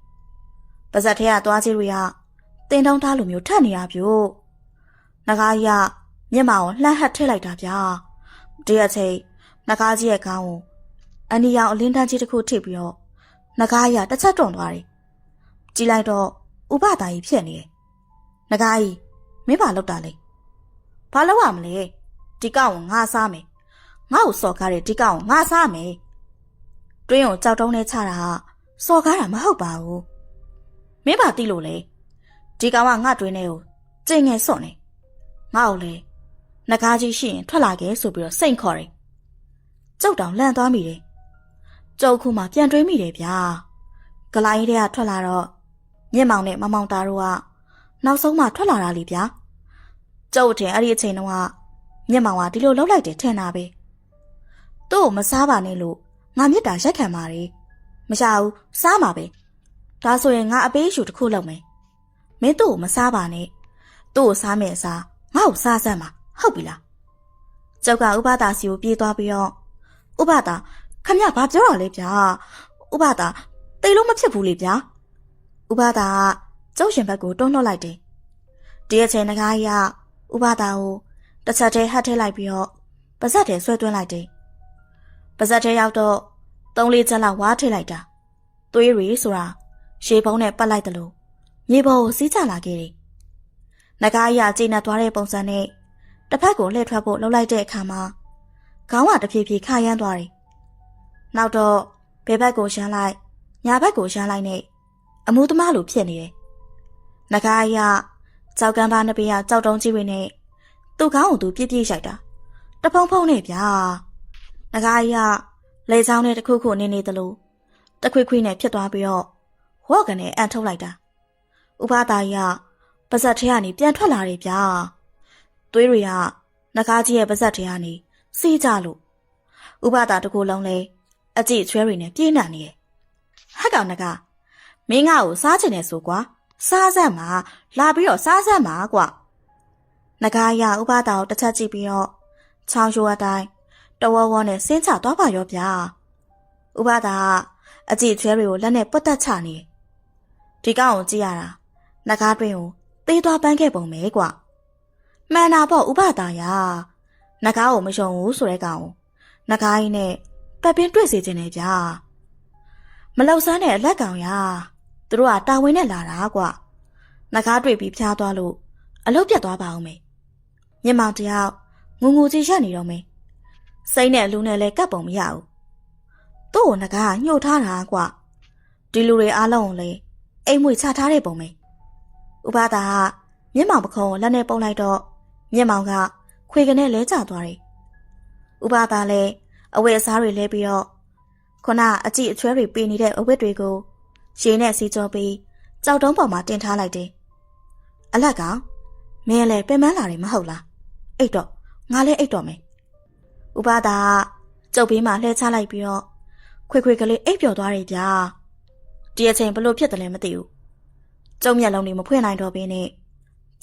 Speaker 1: ပါးစပ်ထဲကသွားကြီးတွေကတင်းတောင်းထားလိုမျိုးထက်နေတာပြို့ငကားကြီးကမြင့်မောင်ကိုလှမ်းဟပ်ထည့်လိုက်တာဗျာဒီအချိန်ငကားကြီးရဲ့ခေါင်းကိုအနီရောင်အလင်းတန်းကြီးတစ်ခုထိပ်ပြီးတော့ငကားကြီးကတစ်ချက်တွန့်သွားတယ်ကြည့်လိုက်တော့ဥပဒါကြီးဖြစ်နေတယ်ငကားကြီးမင်းဘာလုပ်တာလဲဘာလုပ်ရမလဲဒီကောင်ကိုငါစားမယ်ငါ့ကိုစော်ကားတဲ့ဒီကောင်ကိုငါစားမယ်တွင်းကိုကြောက်တုံးနဲ့ချတာကစော်ကားတာမဟုတ်ပါဘူးမင်းဘာသိလို့လဲဒီကောင်ကငါ့တွင်းထဲကိုကျိန်ငယ်စွန့်နေငါ့ကိုလေငကားကြီးရှိရင်ထွက်လာခဲ့ဆိုပြီးတော့စိတ်ခေါ်တယ်ကျုပ်တောင်လန့်သွားမိတယ်ကျုပ်ခုမှပြန်တွေးမိတယ်ဗျာဂလိုင်းထဲကထွက်လာတော့မြင့်မောင်နဲ့မမောင်သားတို့ကနောက်ဆုံးမှထွက်လာတာလေဗျာကျုပ်ထင်အဲ့ဒီအချိန်တုန်းကမြင့်မောင်ကဒီလိုလှုပ်လိုက်တယ်ထင်တာပဲသူ့ကိုမစားပါနဲ့လို့ငါမြစ်တာရက်ခံပါတယ်မရဘူးစားမှာပဲဒါဆိုရင်ငါအပေးရှူတစ်ခုလုပ်မယ်မင်းသူ့ကိုမစားပါနဲ့သူ့ကိုစားမယ်အစားငါ့ကိုစားစမ်းပါဟုတ်ပြီလားကျုပ်ကဥပဒါစီကိုပြေးသွားပြီးတော့ဥပဒါခမရဘာပြောတာလဲဗျာဥပဒါတိတ်လို့မဖြစ်ဘူးလေဗျာဥပဒါကကျုပ်ရှင်ဘက်ကိုတွန်းလှောက်လိုက်တယ်ဒီအချိန်ငကားကြီးကဥပဒါကိုတစ်ချက်တည်းဟတ်ထည့်လိုက်ပြီးတော့ပါဇက်ထဲဆွဲသွင်းလိုက်တယ်ပါဇက်ထဲရောက်တော့3-4ချက်လောက်ဝါးထည့်လိုက်တာသွေးရီဆိုတာရေပုံးနဲ့ပတ်လိုက်တယ်လို့မြေပေါ်ကိုစီးချလာခဲ့တယ်ငကားကြီးကကျိနေသွားတဲ့ပုံစံနဲ့တစ်ဖက်ကိုလှည့်ထွက်ဖို့လှုပ်လိုက်တဲ့အခါမှာခေါင်းကတဖြည်းဖြည်းခါရမ်းသွားတယ်။နောက်တော့ဘယ်ဘက်ကိုရှမ်းလိုက်ညာဘက်ကိုရှမ်းလိုက်နဲ့အမှုသမားလိုဖြစ်နေတယ်။ငကားကြီးကကြောက်ကမ်းပါးနှစ်ပေကကြောက်တုံးကြီးတွေနဲ့သူ့ခေါင်းကိုသူပြည့်ပြည့်ရိုက်တာတဖုံဖုံနဲ့ဗျာ။ငကားကြီးကလေချောင်းနဲ့တစ်ခုခုနေနေသလိုတခွေခွေနဲ့ဖြစ်သွားပြီးတော့ဝေါ့ကနေအန်ထုတ်လိုက်တာ။ဥပဒါကြီးကပါဇက်ထဲကနေပြန်ထွက်လာတယ်ဗျာသွေးတွေကငကားကြီးရဲ့ပါဇက်ထဲကနေစီးကြလို့ဥပဒါတကူလုံးလဲအကြည့်ချွဲတွေနဲ့ပြေးနှံ့နေတယ်ဟက်ကောင်ငကားမင်းငါ့ကိုစားချင်တယ်ဆိုကွာစားစမ်းမှာလာပြီးတော့စားစမ်းမှာကွာငကားရဥပဒါကိုတစ်ချက်ကြည့်ပြီးတော့ချောင်းရိုးအတိုင်းတဝဝနဲ့ဆင်းချသွားပါရောဗျာဥပဒါကအကြည့်ချွဲတွေကိုလက်နဲ့ပုတ်တက်ချနေဒီကောင်ကိုကြည့်ရတာငကားတွင်ကိုသေးသွားပန်းခဲ့ပုံပဲကွာမှန်တာပေါ့ဥပဒါရငကားကိုမယုံဘူးဆိုတဲ့ကောင်ကိုငကားကြီးနဲ့ပတ်ပင်းတွေ့စေခြင်းနဲ့ဗျာမလောက်ဆန်းတဲ့အလက်ကောင်ရသူတို့ကတာဝန်နဲ့လာတာကွာငကားတွေ့ပြီးဖျားသွားလို့အလုပ်ပြတ်သွားပါအောင်မေမြင်မောင်တယောက်ငုံငူကြီးရက်နေတော့မေစိမ့်နဲ့လူနဲ့လည်းကပ်ပုံမရဘူးသူ့ကိုငကားကညှို့ထားတာကွာဒီလူတွေအားလုံးကိုလည်းအိမ်မွေချထားတဲ့ပုံမေဥပဒါကမျက်မှောင်ပခုံးကိုလက်နဲ့ပုတ်လိုက်တော့မျက်မှောင်ကခွေကနေလဲကျသွားတယ် ဥပသားလည်းအဝတ်အစားတွေလဲပြီးတော့ခုနအကြည့်အချွဲတွေပေးနေတဲ့အဝတ်တွေကိုရေနဲ့စီကြောပြီးကြောက်တုံးပေါ်မှာတင်ထားလိုက်တယ်။အလတ်ကောင်မင်းလည်းပင်ပန်းလာတယ်မဟုတ်လား။အိတ်တော့ငါလည်းအိတ်တော့မယ်။ဥပသားကျုပ်ဘေးမှာလှဲချလိုက်ပြီးတော့ခွေခွေကလေးအိပ်ပျော်သွားတယ်ဗျာ။ဒီအချိန်ဘလို့ဖြစ်တယ်လဲမသိဘူး။ကျုံမျက်လုံးတွေမဖွင့်နိုင်တော့ဘဲနဲ့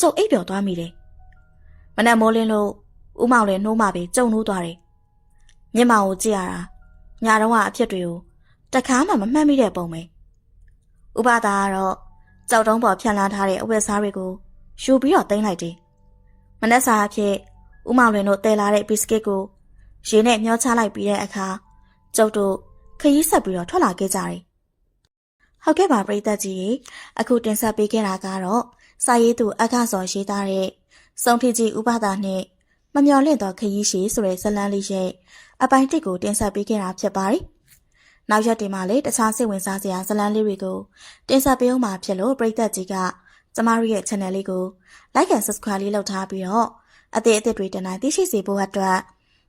Speaker 1: ကျုပ်အိပ်ပျော်သွားမိတယ်။မနက်မိုးလင်းလို့ဦးမောင်လည်းနှိုးမှပဲကျုံနှိုးသွားတယ်။မျက်မှောင်ကိုကြည့်ရတာညတော့ကအဖြစ်တွေကိုတခါမှမမှတ်မိတဲ့ပုံပဲ။ဥပသားကတော့ကြောက်တုံးပေါ်ဖြန့်လာထားတဲ့အဝတ်အစားတွေကိုယူပြီးတော့တင်လိုက်တယ်။မနက်စာအဖြစ်ဦးမောင်လွင်တို့တည်လာတဲ့ဘီစကစ်ကိုရေနဲ့မျောချလိုက်ပြီးတဲ့အခါကျုပ်တို့ခရီးဆက်ပြီးတော့ထွက်လာခဲ့ကြတယ်။ဟုတ်ကဲ့ပါပရိသတ်ကြီးအခုတင်ဆက်ပေးခဲ့တာကတော့စာရေးသူအခစောရေးသားတဲ့စုံထကြီးဥပဒါနဲ့မမျော်လင့်သောခရီးရှည်ဆိုတဲ့ဇာတ်လမ်းလေးရဲ့အပိုင်းတစ်ကိုတင်ဆက်ပေးခဲ့တာဖြစ်ပါတယ်။နောက်ရက်တွေမှာလည်းတခြားစိတ်ဝင်စားစရာဇာတ်လမ်းလေးတွေကိုတင်ဆက်ပေးအောင်မှာဖြစ်လို့ပရိသတ်ကြီးကကျမတို့ရဲ့ channel လေးကို like and subscribe လေးလုပ်ထားပြီးတော့အသစ်တွေတင်တိုင်းသိရှိစေဖို့အတွက်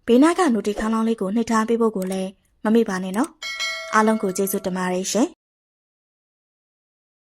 Speaker 1: ဘေးနားက notification လေးကိုနှိပ်ထားပေးဖို့ကိုလည်းမမေ့ပါနဲ့နော်။အားလုံးကိုကျေးဇူးတင်ပါတယ်ရှင်။